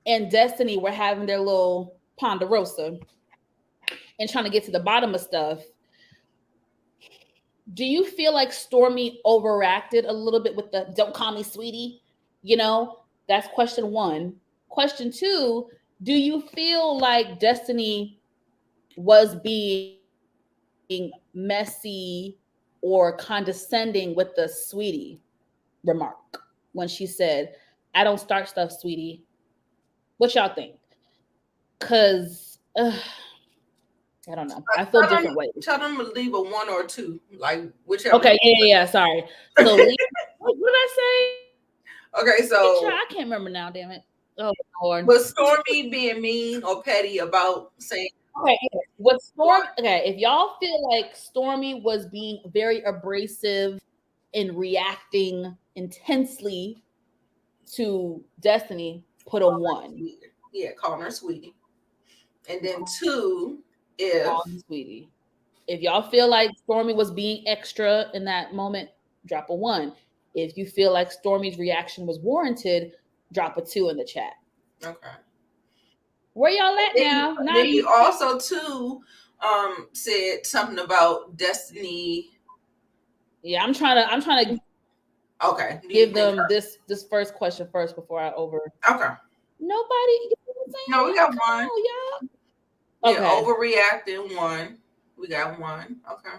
and Destiny were having their little ponderosa and trying to get to the bottom of stuff, do you feel like Stormy overacted a little bit with the "Don't call me sweetie"? That's question one. Question two: do you feel like Destiny was being messy or condescending with the sweetie remark when she said, "I don't start stuff, sweetie"? What y'all think? Because I don't know. I feel Tell them, different ways. tell them to leave a one or two, like whichever. Okay, yeah. Sorry. So, what did I say? Okay, I so can't remember now. Damn it. Oh Lord. was Stormy being mean or petty about saying? Okay. What Storm? Okay, if y'all feel like Stormy was being very abrasive and reacting intensely, to Destiny, put a one. Sweetie. Yeah, calling her sweetie. And then two, if Call me sweetie. If y'all feel like Stormy was being extra in that moment, drop a one. If you feel like Stormy's reaction was warranted, drop a two in the chat. okay. Where y'all at Then, now? then Not you also too said something about Destiny. yeah. I'm trying to Okay, do you give think them this first question first before I over. okay? Nobody, you know what I'm No, we saying? got Like, one. come on, Yeah, y'all. Okay. overreacting one. We got one. Okay.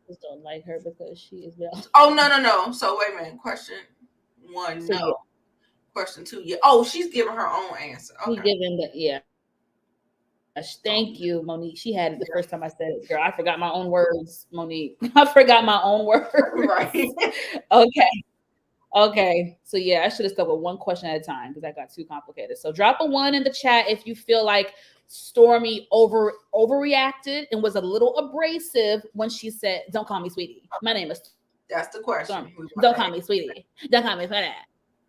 Just don't like her because she is well. Oh no. So wait a minute. Question one, So no. yeah, Question two, yeah. Oh, she's giving her own answer. we Okay. giving the yeah. Thank Oh, you, Monique. She had it the first yeah. time I said it. Girl, I forgot my own words, Monique. I forgot my own words. Right. Okay. Okay. So yeah, I should have stuck with one question at a time because that got too complicated. So drop a one in the chat if you feel like Stormy overreacted and was a little abrasive when she said, "Don't call me sweetie. My name is Stormy. That's the Don't call question. me We want sweetie. that. Don't call me for that."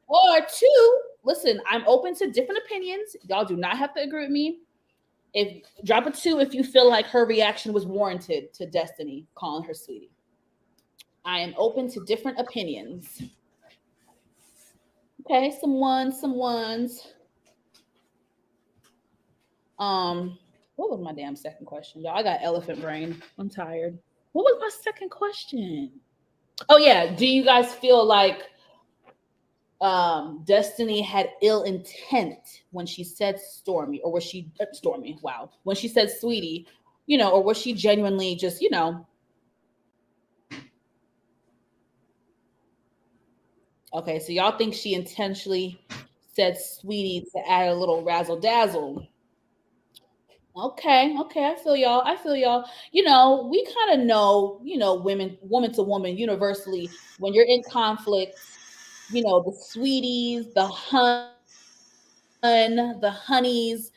Or two, listen, I'm open to different opinions. Y'all do not have to agree with me. If drop a two if you feel like her reaction was warranted to Destiny calling her sweetie. I am open to different opinions. Okay, some ones, some ones. What was my damn second question? Y'all, I got elephant brain. I'm tired. What was my second question? Oh yeah, do you guys feel like Destiny had ill intent when she said Stormy, or was she Stormy? Wow, when she said sweetie, or was she genuinely just Okay, so y'all think she intentionally said sweetie to add a little razzle dazzle. Okay, I feel y'all. I feel y'all. We kind of know, woman to woman, universally, when you're in conflict, the sweeties, the the honeys,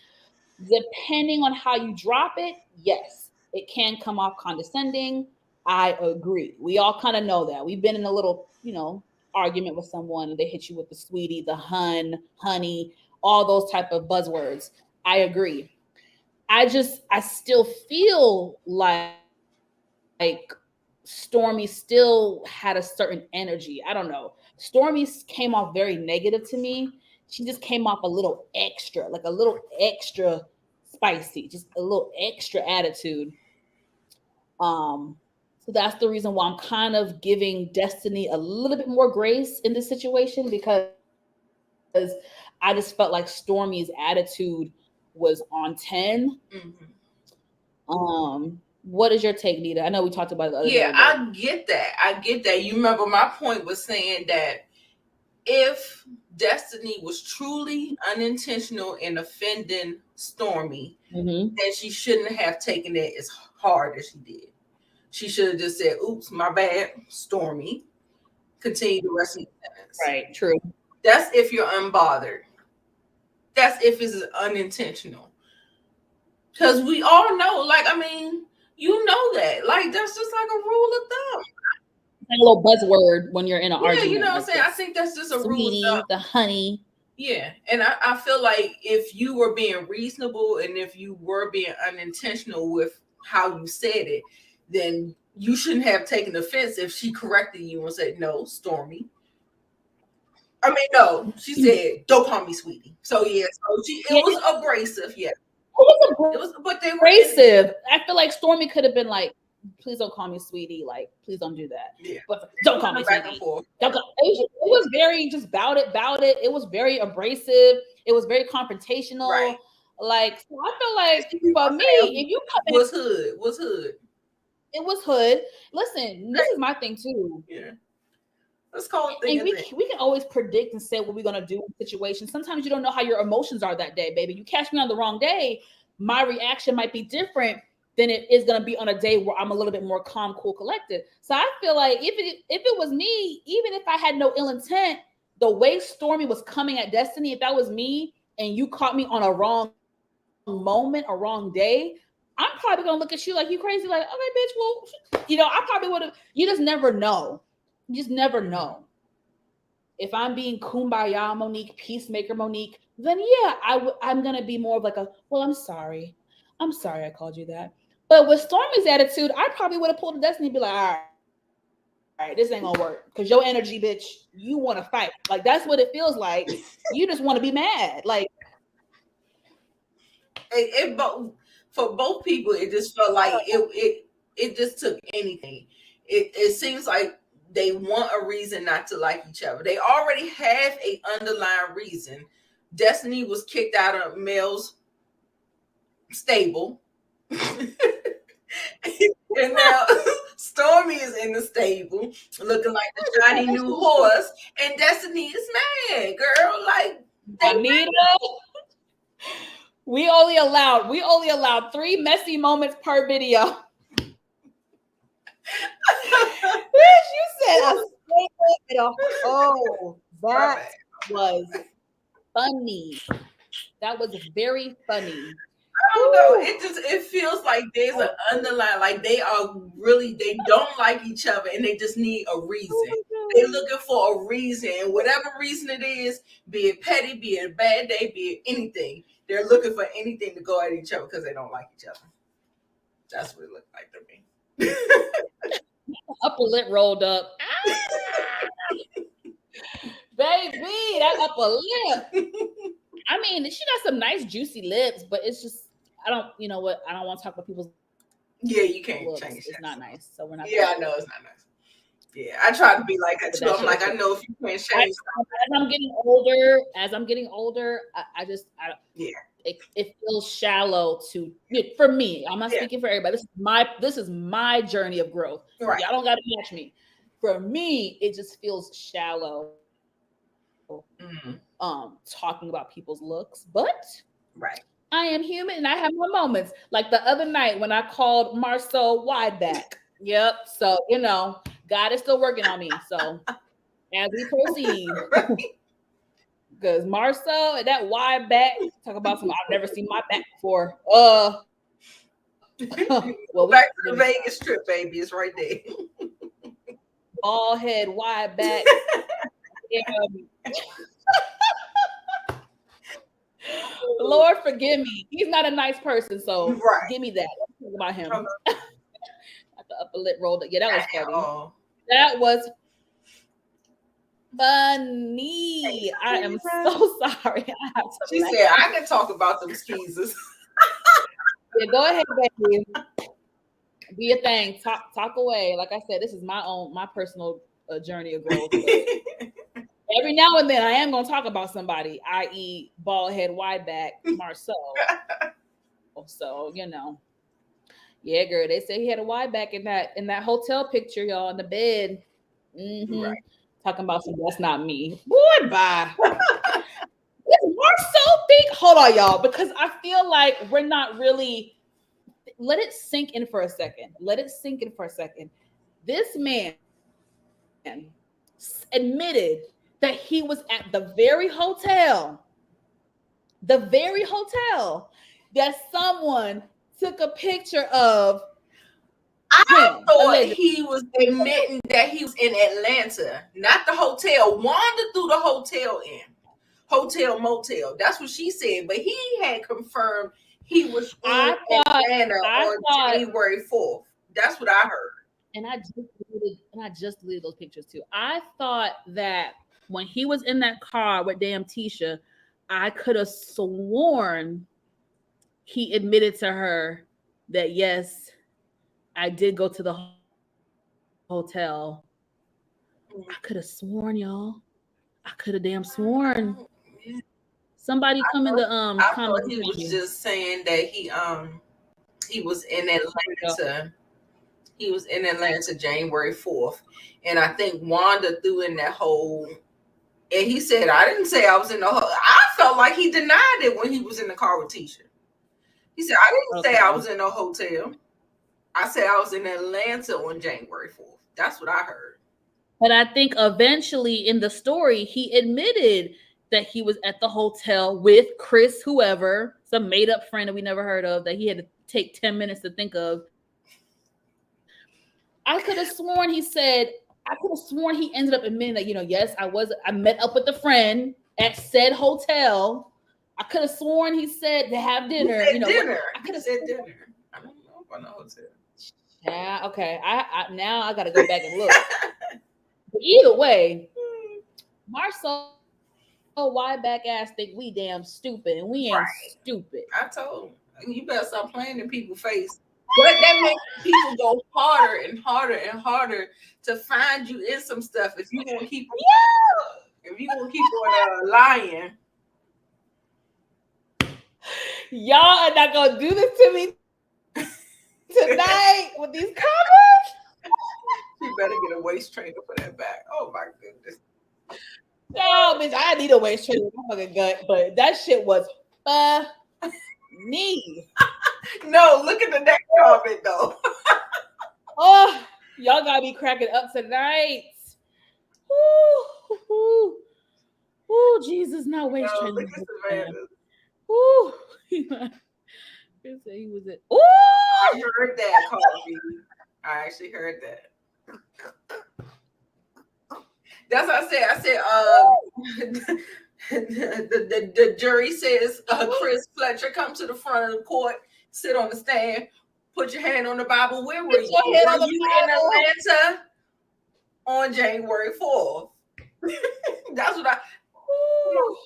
depending on how you drop it, yes, it can come off condescending. I agree. We all kind of know that. We've been in a little, argument with someone and they hit you with the sweetie, the honey, all those type of buzzwords. I agree. I still feel like Stormy still had a certain energy. I don't know. Stormy came off very negative to me. She just came off a little extra, like a little extra spicy, just a little extra attitude. So that's the reason why I'm kind of giving Destiny a little bit more grace in this situation because I just felt like Stormy's attitude was on 10. Mm-hmm. What is your take, Nita? I know we talked about it the other day, Yeah, but I get that. I get that. You remember my point was saying that if Destiny was truly unintentional in offending Stormy, mm-hmm. then she shouldn't have taken it as hard as she did. She should have just said, "Oops, my bad, Stormy." Continue the rest of the sentence. Right, true. That's if you're unbothered. That's if it's unintentional. Because we all know, like, I mean, you know that. Like, that's just like a rule of thumb. A little buzzword when you're in an Yeah, you know argument what I'm like saying? I this. think that's just a rule of thumb. Sweetie, the honey. Yeah. And I feel like if you were being reasonable and if you were being unintentional with how you said it, then you shouldn't have taken offense if she corrected you and said, "No, Stormy." I mean, no, she said, "Don't call me sweetie." So yeah, so it Yeah, was abrasive. Yeah, it was it was, but they were in. abrasive. I feel like Stormy could have been like, "Please don't call me sweetie. Like, please don't do that." Yeah, But they don't call went me back and sweetie. forth. Don't call. It was very just bout it, bout it. It was very abrasive. It was very Right. confrontational. Like, so I feel like You for know me, what I'm saying? if you come in, Was hood. Was hood. it was hood. Listen, this is my thing too. Yeah. Let's call it And thing we thing. we can always predict and say what we're gonna do in situations. Sometimes you don't know how your emotions are that day, baby. You catch me on the wrong day, my reaction might be different than it is gonna be on a day where I'm a little bit more calm, cool, collected. So I feel like if it was me, even if I had no ill intent, the way Stormy was coming at Destiny, if that was me and you caught me on a wrong moment, a wrong day, I'm probably gonna look at you like you crazy, like, okay, bitch, well, I probably would have. You just never know. You just never Mhm. know. if I'm being kumbaya Monique, peacemaker Monique, then yeah, I'm gonna be more of like a, well, I'm sorry. I'm sorry I called you that. But with Stormy's attitude, I probably would have pulled a Destiny and be like, all right, this ain't gonna work. Because your energy, bitch, you want to fight. Like that's what it feels like. You just want to be mad. Like, For both people, it just felt like it just took anything. It seems like they want a reason not to like each other. They already have a underlying reason. Destiny was kicked out of Mel's stable. And now Stormy is in the stable looking like the shiny new horse, and Destiny is mad, girl. Like they Anita, we only allowed 3 messy moments per video. Bitch, you said a statement. Oh, that was funny. That was very funny. I don't know. Woo. It feels like there's an underlying, like they don't like each other and they just need a Oh reason. my They're god. looking for a reason, and whatever reason it is, be it petty, be it a bad day, be it anything, they're looking for anything to go at each other because they don't like each other. That's what it looked like to me. Upper lip rolled up. Ah, baby, that upper lip. I mean, she got some nice juicy lips, but it's just I don't. You know what? I don't want to talk about people's Yeah, you can't looks. change It's that. not nice, so we're not gonna Yeah, I do know it. it's not nice. Yeah, I try to be like that But too. that I'm shit was like, I crazy. know if you can't I, change as I'm getting older, I just yeah, it feels shallow to for me. I'm not yeah, speaking for everybody. This is my journey of growth. right, Y'all don't got to match me. For me, it just feels shallow. mm, Talking about people's looks, but right. I am human and I have my moments. Like the other night when I called Marcel Wideback. Yep. So God is still working on me. So as we proceed, because Marcel and that wide back talk about some. I've never seen my back before. Well, Go let back me to the stop. Vegas trip, baby. It's right there. Bald head, wide back. Yeah. Lord forgive me. He's not a nice person, so Right. give me that. Let's talk about Hold him. on. Got the upper lip rolled. Yeah, that was funny. Oh, That was funny. I am so sorry. I have to she said, laugh. I can talk about them skeezers. Yeah, go ahead, baby. Do your thing. Talk away. Like I said, this is my personal journey of growth. But every now and then, I am gonna talk about somebody, i.e., bald head, wide back, Marcel. So yeah, girl. They say he had a wide back in that hotel picture, y'all, in the bed. Mm-hmm. Right. Talking about some. That's not me. Boy, bye. Marcel think. Hold on, y'all, because I feel like we're not really. Let it sink in for a second. Let it sink in for a second. This man admitted that he was at the very hotel that someone took a picture of I him, thought allegedly. he was admitting that he was in Atlanta, not the hotel. Wanda threw the hotel in. Hotel Motel. That's what she said. But he had confirmed he was in I thought, Atlanta I on thought, January 4th. That's what I heard. and I just deleted those pictures too. I thought that when he was in that car with damn Tisha, I could have sworn he admitted to her that yes, I did go to the hotel. I could have sworn, y'all. I could have damn sworn. Yeah. Somebody come in the I comments and thought tell he me. was just saying that he was in Yeah. Atlanta. He was in Atlanta January 4th. And I think Wanda threw in that whole and he said, I didn't say I was in the I felt like he denied it when he was in the car with Tisha. He said, I didn't say I was Okay. in a hotel. I said I was in Atlanta on January 4th. That's what I heard. But I think eventually in the story, he admitted that he was at the hotel with Chris, whoever, some made up friend that we never heard of, that he had to take 10 minutes to think of. I could have sworn he said, I could have sworn he ended up admitting that, yes, I met up with a friend at said hotel. I could have sworn he said to have He dinner. said dinner. I He could have said sworn. dinner. I don't know about no hotel. Yeah, okay. I now I got to go back and look. But either way, Marcel wide back ass think we damn stupid, and we ain't stupid. I told him, you better stop playing in people's face. But that makes people go harder and harder and harder to find you in some stuff. If you gonna keep on lying, Y'all are not gonna do this to me tonight with these comments. you better get a waist trainer for that back. Oh my goodness. No, bitch, I need a waist trainer in my fucking gut, but that shit was funny. No, look at the next comment though. Oh, y'all gotta be cracking up tonight. Woo, Jesus, not waist No, trainer. look at Savannah. Woo. He said he was it. Ooh, I heard that, Coffee. I actually heard that. That's what I said. The jury says Chris Fletcher, come to the front of the court, sit on the stand, put your hand on the Bible. Where were put you? your head Were on the you in Bible. Atlanta on January 4th? That's what I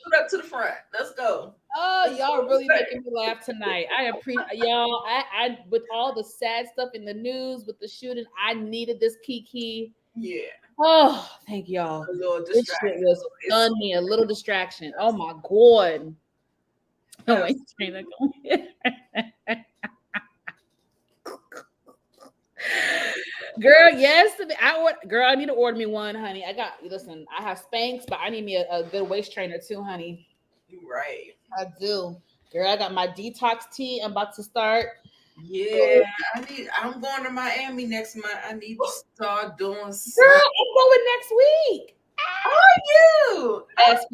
put up to the front. Let's go. Oh, y'all really making me laugh tonight. I appreciate y'all. I with all the sad stuff in the news with the shooting, I needed this Kiki. Yeah. Oh, thank y'all. A little This shit distraction. was funny, a little distraction. Oh my god. Oh, wait, girl, yes, girl, I need to order me one, honey. Listen, I have Spanx, but I need me a good waist trainer too, honey. You right. I do. Girl, I got my detox tea. I'm about to start. Yeah, I'm going to Miami next month. I need to start doing something. Girl, I'm going next week. Are you? Yes,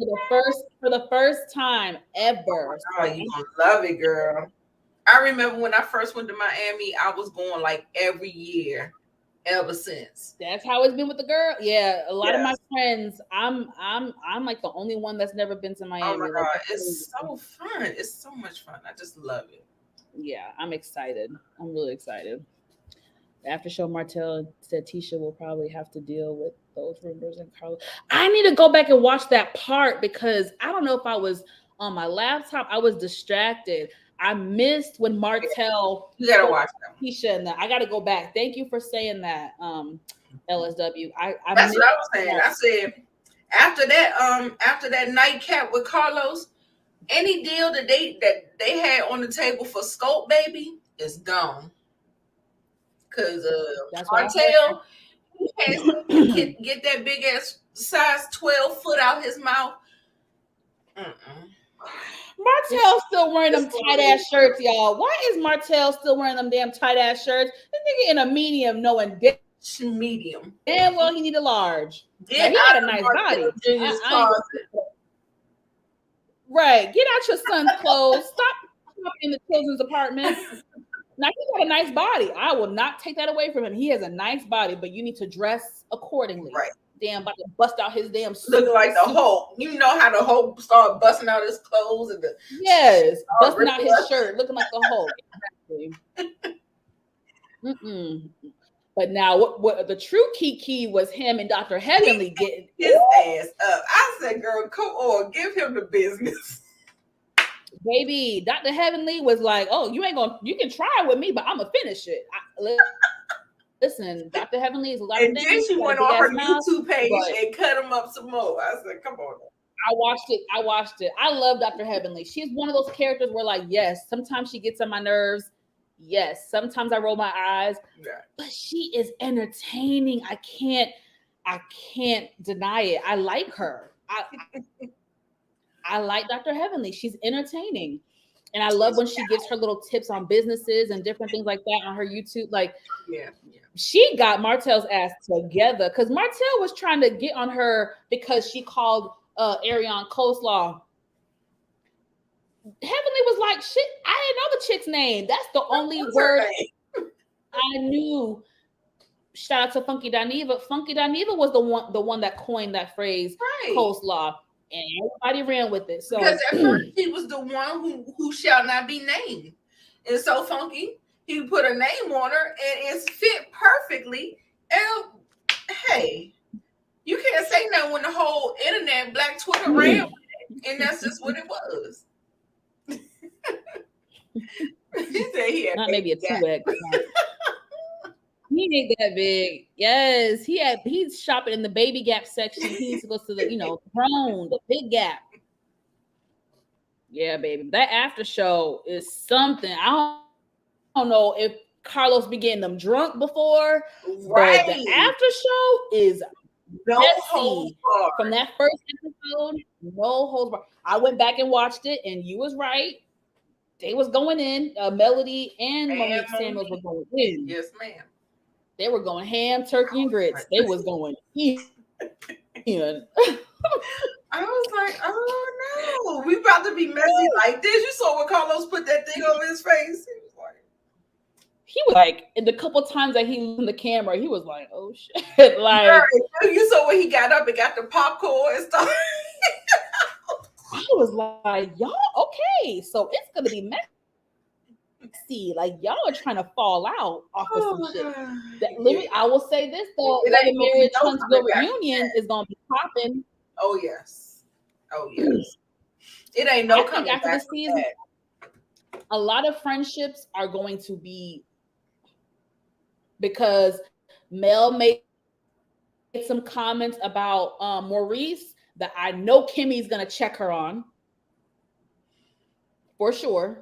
for the first time ever. Oh, you gonna love it, girl. I remember when I first went to Miami, I was going like every year ever since. That's how it's been with the girl. Yeah, a lot of my Yes. friends. I'm like the only one that's never been to Oh Miami. my Like, God, that's crazy. it's so fun. It's so much fun. I just love it. Yeah, I'm excited. I'm really excited. After show, Martell said Tisha will probably have to deal with those rumors and Carlos. I need to go back and watch that part because I don't know if I was on my laptop. I was distracted. I missed when Martell You gotta spoke watch them. to Tisha and that. I got to go back. Thank you for saying that, LSW. I That's missed what I was saying. that. I said after that nightcap with Carlos, any deal that they had on the table for Scope Baby is gone. Cause That's what I Martell, he can't seem to heard. get that big ass size 12 foot out his mouth. Mm-mm. Martell still wearing them It's gonna tight be ass shirts, y'all. Why is Martell still wearing them damn tight ass shirts? This nigga in a medium, knowing medium. damn well he need a large. Now Get he got out a of nice Martell body. Jr.'s I ain't closet. right. Get out your son's clothes. Stop in the children's apartment. Now he got a nice body. I will not take that away from him. He has a nice body, but you need to dress accordingly. Right. Damn, about to bust out his damn suit. Looking like the Hulk. You know how the Hulk started busting out his clothes and the yes, busting out his shirt, looking like the Hulk. Exactly. Mm-mm. But now, what the true Kiki was him and Dr. Heavenly getting his ass up. I said, "Girl, come on, give him the business." Baby, Dr. Heavenly was like, "Oh, you can try with me, but I'm gonna finish it." Listen, Dr. Heavenly is a lot of And things. then she Got a went big on ass her mouth, YouTube page but and cut him up some more. I said, "Come on." I watched it. I love Dr. Heavenly. She's one of those characters where, like, yes, sometimes she gets on my nerves. Yes, sometimes I roll my eyes, Yeah. but she is entertaining. I can't deny it. I like her. I like Dr. Heavenly. She's entertaining. And I love when she gives her little tips on businesses and different things like that on her YouTube. Like, Yeah. she got Martell's ass together because Martell was trying to get on her because she called Ariane coleslaw. Heavenly was like, shit, I didn't know the chick's name. That's the only word I knew. shout out to Funky Dineva. Funky Dineva was the one that coined that phrase Right. coleslaw, and everybody ran with it. Because So at first he was the one who shall not be named. And so Funky, he put a name on her and it's fit perfectly. And hey, you can't say nothing when the whole internet, Black Twitter ran with it. And that's just what it was. He said he had not maybe a baby gap. 2X. He ain't that big. Yes, he's shopping in the baby gap section. He needs to go to the grown, the big gap. Yeah, baby. That after show is something. I don't know if Carlos be getting them drunk before, but the Right. after show is No holds messy. barred. From that first episode, no holds barred. I went back and watched it, and you was right. They was going in. Melody and Monique Samuels were going in. Yes, ma'am. They were going ham, turkey, and grits. They was going in. I was like, oh no, we about to be messy like this. You saw when Carlos put that thing over his face. He was like, and the couple times that he looked in the camera, he was like, oh shit. Like, girl, you saw when he got up and got the popcorn and stuff. I was like, y'all, okay, so it's gonna be messy. Like, y'all are trying to fall out off of some shit. That, I will say this though, Love and Marriage Huntsville reunion is gonna be popping. Oh yes. Oh yes. It ain't no coming after back the season. A lot of friendships are going to be, because Mel made some comments about Maurice that I know Kimmy's gonna check her on for sure.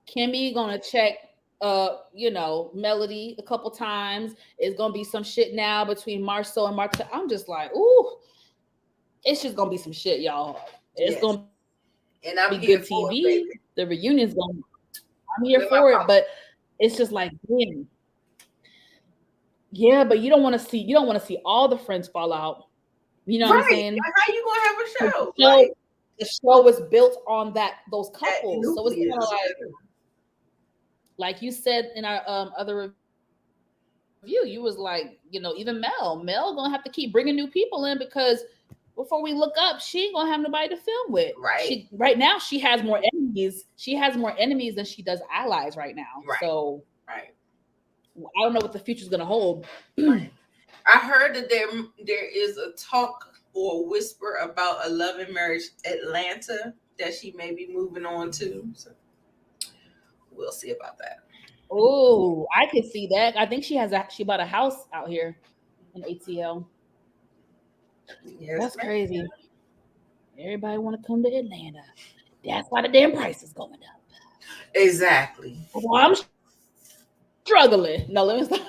Kimmy gonna check Melody a couple times. It's gonna be some shit now between Marceau and Marta. I'm just like, ooh, it's just gonna be some shit, y'all. It's gonna and I'm be good TV. The reunion's gonna. I'm here for it, but it's just like, damn. Yeah, but you don't want to see all the friends fall out. You know what I'm saying? How you gonna have a show? The show is built on those couples, so it's kind of like you said in our other review. You was like, even Mel gonna have to keep bringing new people in, because before we look up, she ain't gonna have nobody to film with. Right. Right now, she has more enemies. She has more enemies than she does allies right now. Right. So right. I don't know what the future's gonna hold. Right. I heard that there is a talk or a whisper about a Love and Marriage Atlanta that she may be moving on to. So we'll see about that. Oh, I could see that. I think she bought a house out here in ATL. Yes, that's crazy. Everybody want to come to Atlanta. That's why the damn price is going up. Exactly. Well, I'm struggling. No, let me stop.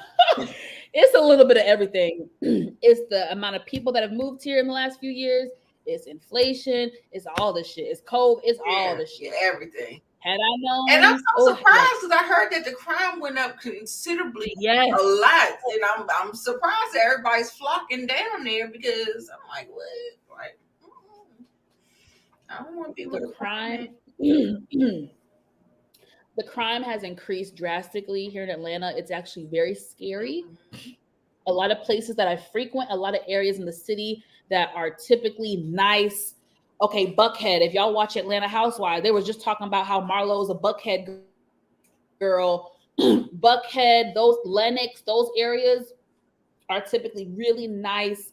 It's a little bit of everything. It's the amount of people that have moved here in the last few years. It's inflation. It's all this shit. It's COVID. It's all this shit. Everything. Had I known. And I'm so surprised because I heard that the crime went up considerably. Yes. A lot. And I'm surprised that everybody's flocking down there, because I'm like, what? Like, I don't want to be with the crime. The crime has increased drastically here in Atlanta. It's actually very scary. A lot of places that I frequent, a lot of areas in the city that are typically nice. Okay, Buckhead. If y'all watch Atlanta Housewives, they were just talking about how Marlo is a Buckhead girl. Buckhead, those Lenox, those areas are typically really nice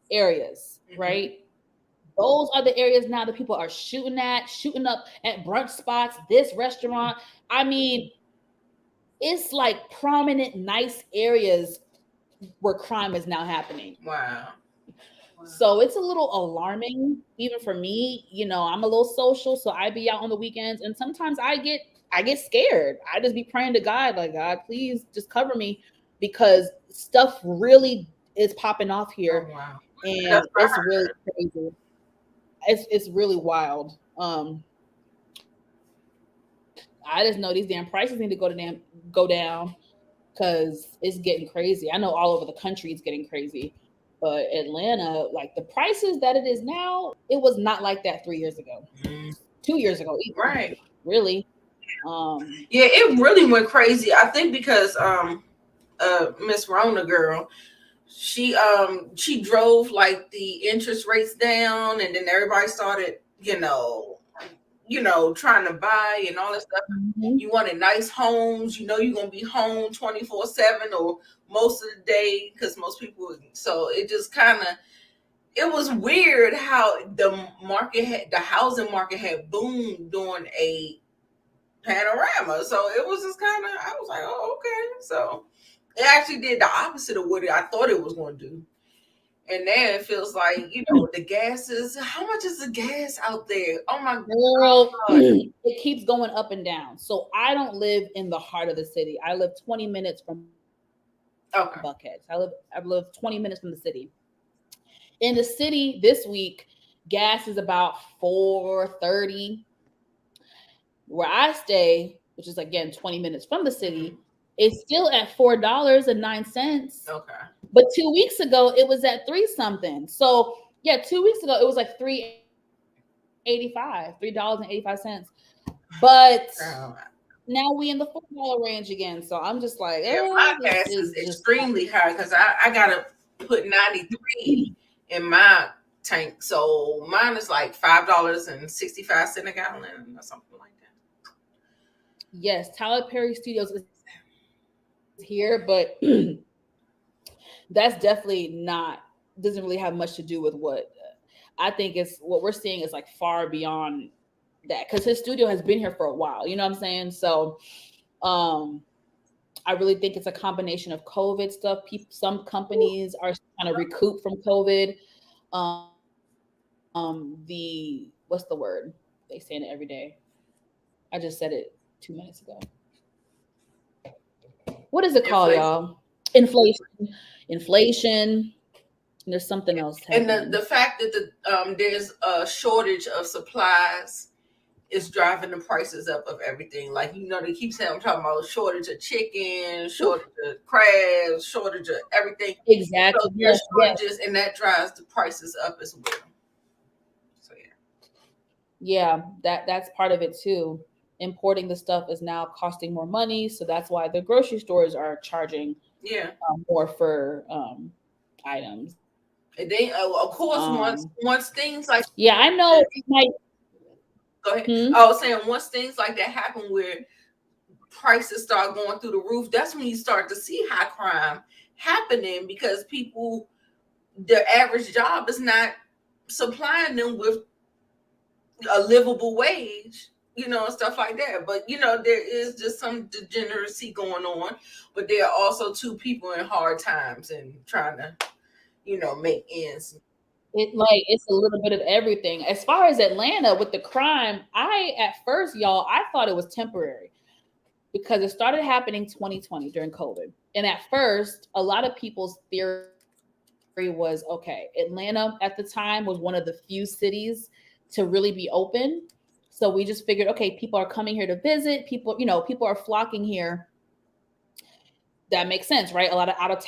areas, right? Those are the areas now that people are shooting up at brunch spots, this restaurant. I mean, it's like prominent, nice areas where crime is now happening. Wow. So it's a little alarming, even for me. I'm a little social, so I be out on the weekends, and sometimes I get scared. I just be praying to God, like, God, please just cover me, because stuff really is popping off here. Oh, wow. And it's really crazy. It's really wild. I just know these damn prices need to go down, because it's getting crazy. I know all over the country it's getting crazy, but Atlanta, like the prices that it is now, it was not like that 3 years ago, 2 years ago, even. Right? Really? Yeah, it really went crazy. I think because Miss Rona girl, she drove like the interest rates down, and then everybody started, trying to buy and all that stuff. Mhm. You wanted nice homes, you're gonna be home 24/7 or most of the day, because most people. So it just kind of, it was weird how the housing market had boomed during a panorama. So it was just kind of, I was like, oh, okay. So it actually did the opposite of what I thought it was going to do. And then it feels like, the gas is, how much is the gas out there? Oh my Girl, God. it keeps going up and down. So I don't live in the heart of the city. I live 20 minutes from Buckhead. Okay. I live 20 minutes from the city. In the city this week, gas is about 4.30. Where I stay, which is again 20 minutes from the city, is still at $4.09. Okay. But 2 weeks ago, it was at three something. So yeah, 2 weeks ago it was like $3.85. But Um, now we in the $4 range again. So I'm just like, yeah, my this gas is is just extremely high because I got to put 93 in my tank. So mine is like $5.65 a gallon or something like that. yes, Tyler Perry Studios is here, but that's definitely not doesn't really have much to do with what I think is what we're seeing is like far beyond that because his studio has been here for a while. You know what I'm saying? So um I really think it's a combination of COVID stuff. Some companies are trying to recoup from COVID. The what's the word? They saying it every day. I just said it 2 minutes ago. What is it called, Inflation. y'all? Inflation. There's something else And the happening. fact that there's a shortage of supplies is driving the prices up of everything. Like, they keep saying, I'm talking about shortage of chicken, Oof. shortage of crabs, shortage of everything. So Exactly. there's Yes. Yes. shortages, and that drives the prices up as well. So Yeah. That's part of it too. Importing the stuff is now costing more money, so that's why the grocery stores are charging yeah. more for items. And then, of course, once things like, Yeah, I know. My go ahead. hmm? I was saying, once things like that happen where prices start going through the roof, that's when you start to see high crime happening, because people, their average job is not supplying them with a livable wage, and stuff like that. But there is just some degeneracy going on. But there are also two people in hard times and trying to, make ends. It's a little bit of everything. As far as Atlanta with the crime, I at first, y'all, I thought it was temporary because it started happening 2020 during COVID. And at first, a lot of people's theory was okay, Atlanta at the time was one of the few cities to really be open. So we just figured, okay, people are coming here to visit. People are flocking here. That makes sense, right? A lot of out of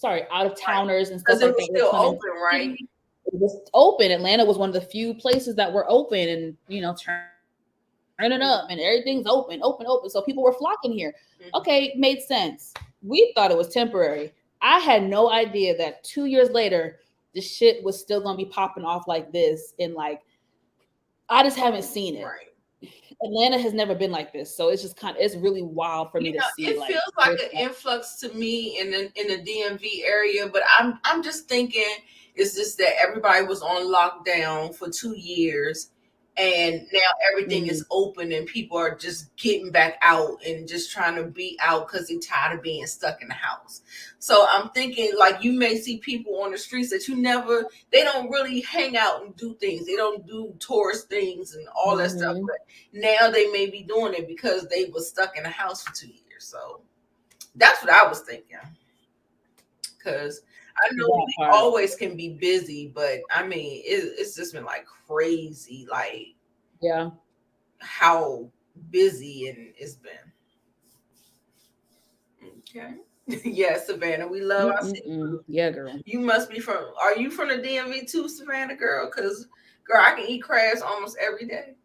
Right. towners and stuff Because it like was that were still coming to open, the right? city. It was open. Atlanta was one of the few places that were open and turning up and everything's open. So people were flocking here. Okay, made sense. We thought it was temporary. I had no idea that 2 years later the shit was still gonna be popping off like this in like I just haven't seen it. Right. Atlanta has never been like this. So it's really wild for me to see It like feels like an influx to me in the DMV area, but I'm just thinking it's just that everybody was on lockdown for 2 years, and now everything is open and people are just getting back out and just trying to be out because they're tired of being stuck in the house. So I'm thinking, like, you may see people on the streets that they don't really hang out and do things. They don't do tourist things and all that stuff. Mhm. But now they may be doing it because they were stuck in the house for 2 years. So that's what I was thinking. Because I know That we part. always can be busy, but I mean, it's just been like crazy, like Yeah. how busy and it's been. Okay. Yeah, Savannah, we love our Mm-mm-mm. seafood. Yeah, girl. You must be are you from the DMV too, Savannah girl? Because, girl, I can eat crabs almost every day.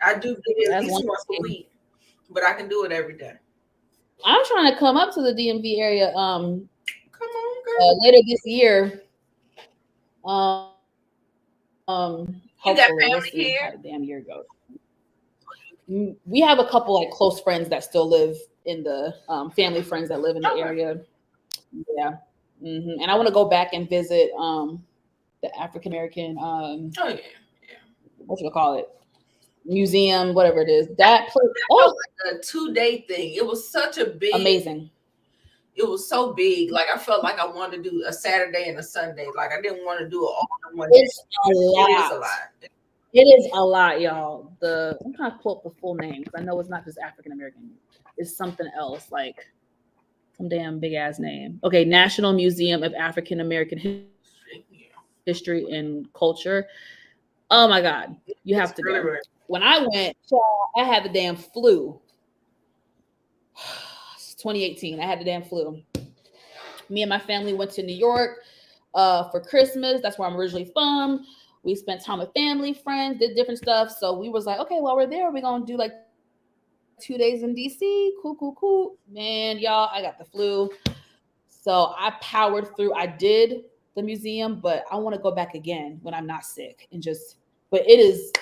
I do get it at That's one least once a thing. week, but I can do it every day. I'm trying to come up to the DMV area Come on, girl. later this year. Hopefully, let's see You how got the damn family year goes. here? We have a couple like close friends that still live in the family friends that live in the Okay. area. Yeah. And I want to go back and visit the African American Oh yeah, yeah. what you call it, museum, whatever it is. That, That place, that felt oh, like a 2 day thing. It was such a big. amazing. It was so big. Like I felt like I wanted to do a Saturday and a Sunday. Like I didn't want to do it all in one day. It's a It is a lot. lot. It is a lot, y'all. I'm trying to pull up the full name because I know it's not just African American. It's something else, like some damn big ass name. Okay, National Museum of African American History and Yeah. Culture. Oh my God, you have to go. It's When really, I really. went, child, I had the damn flu. 2018, I had the damn flu. Me and my family went to New York for Christmas. That's where I'm originally from. We spent time with family, friends, did different stuff. So we was like, okay, while we're there, we're gonna do like 2 days in DC. Cool. Man, y'all, I got the flu. So I powered through. I did the museum, but I want to go back again when I'm not sick and just. But it is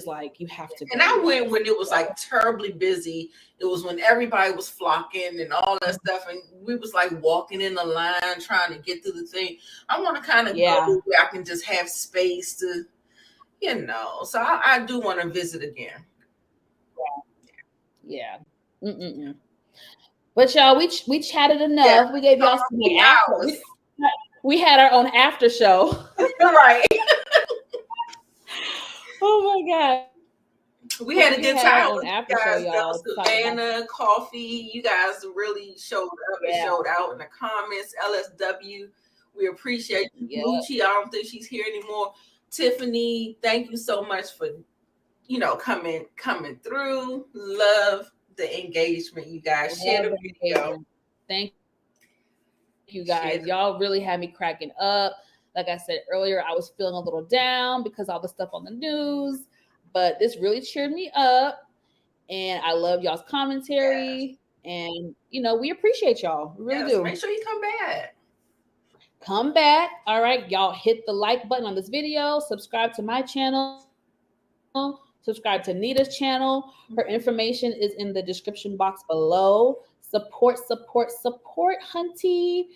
like you have to And go, I you went guys. when it was like terribly busy. It was when everybody was flocking and all that stuff, and we was like walking in the line trying to get through the thing. I want to kind of go Yeah, where I can just have space to, So I do want to visit again. yeah. Mm-mm-mm. But y'all, we chatted Yeah, enough. We gave y'all some like after. hours. We had our own after show. Right. Oh my god, we had our own after We show, had a good y'all, to time talk with you about. guys. That was Savannah, Coffee. You guys really showed up and Yeah, showed out in the comments. LSW, we appreciate you. yeah. Lucci, I don't think she's here anymore. Tiffany, thank you so much for coming through. Love the engagement, you guys. Share Love the the video. engagement. Thank you guys. Y'all really had me cracking Share the up. Like I said earlier, I was feeling a little down because all the stuff on the news, but this really cheered me up. And I love y'all's commentary. Yes. And we appreciate y'all. We really do. Yes. Make sure you come back. Come back. All right, y'all hit the like button on this video, subscribe to my channel, subscribe to Nita's channel. Her information is in the description box below. Support, hunty.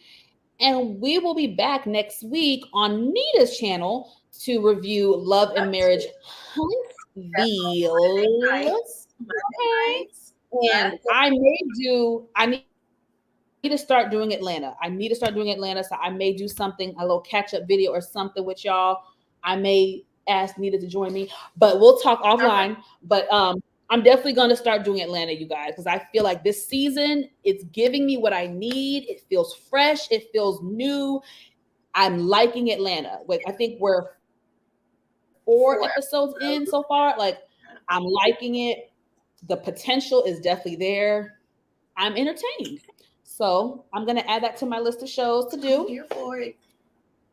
And we will be back next week on Nita's channel to review Love and Marriage Night. Huntsville. Monday Okay. nights. And I need to start doing Atlanta. I need to start doing Atlanta. So I may do something, a little catch up video or something with y'all. I may ask Nita to join me, but we'll talk offline. Okay. But I'm definitely going to start doing Atlanta, you guys, because I feel like this season it's giving me what I need. It feels fresh. It feels new. I'm liking Atlanta. Like I think we're 4 episodes For in so far. Like I'm liking it. The potential is definitely there. I'm entertained. So I'm gonna add that to my list of shows to I'm do. here for it.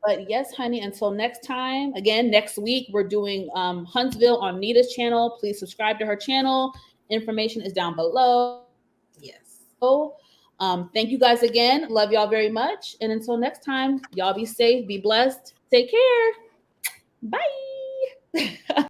But yes, honey, until next time. Again, next week we're doing Huntsville on Nita's channel. Please subscribe to her channel. Information is down below. Yes. Thank you guys again. Love y'all very much. And until next time, y'all be safe, be blessed. Take care. Bye.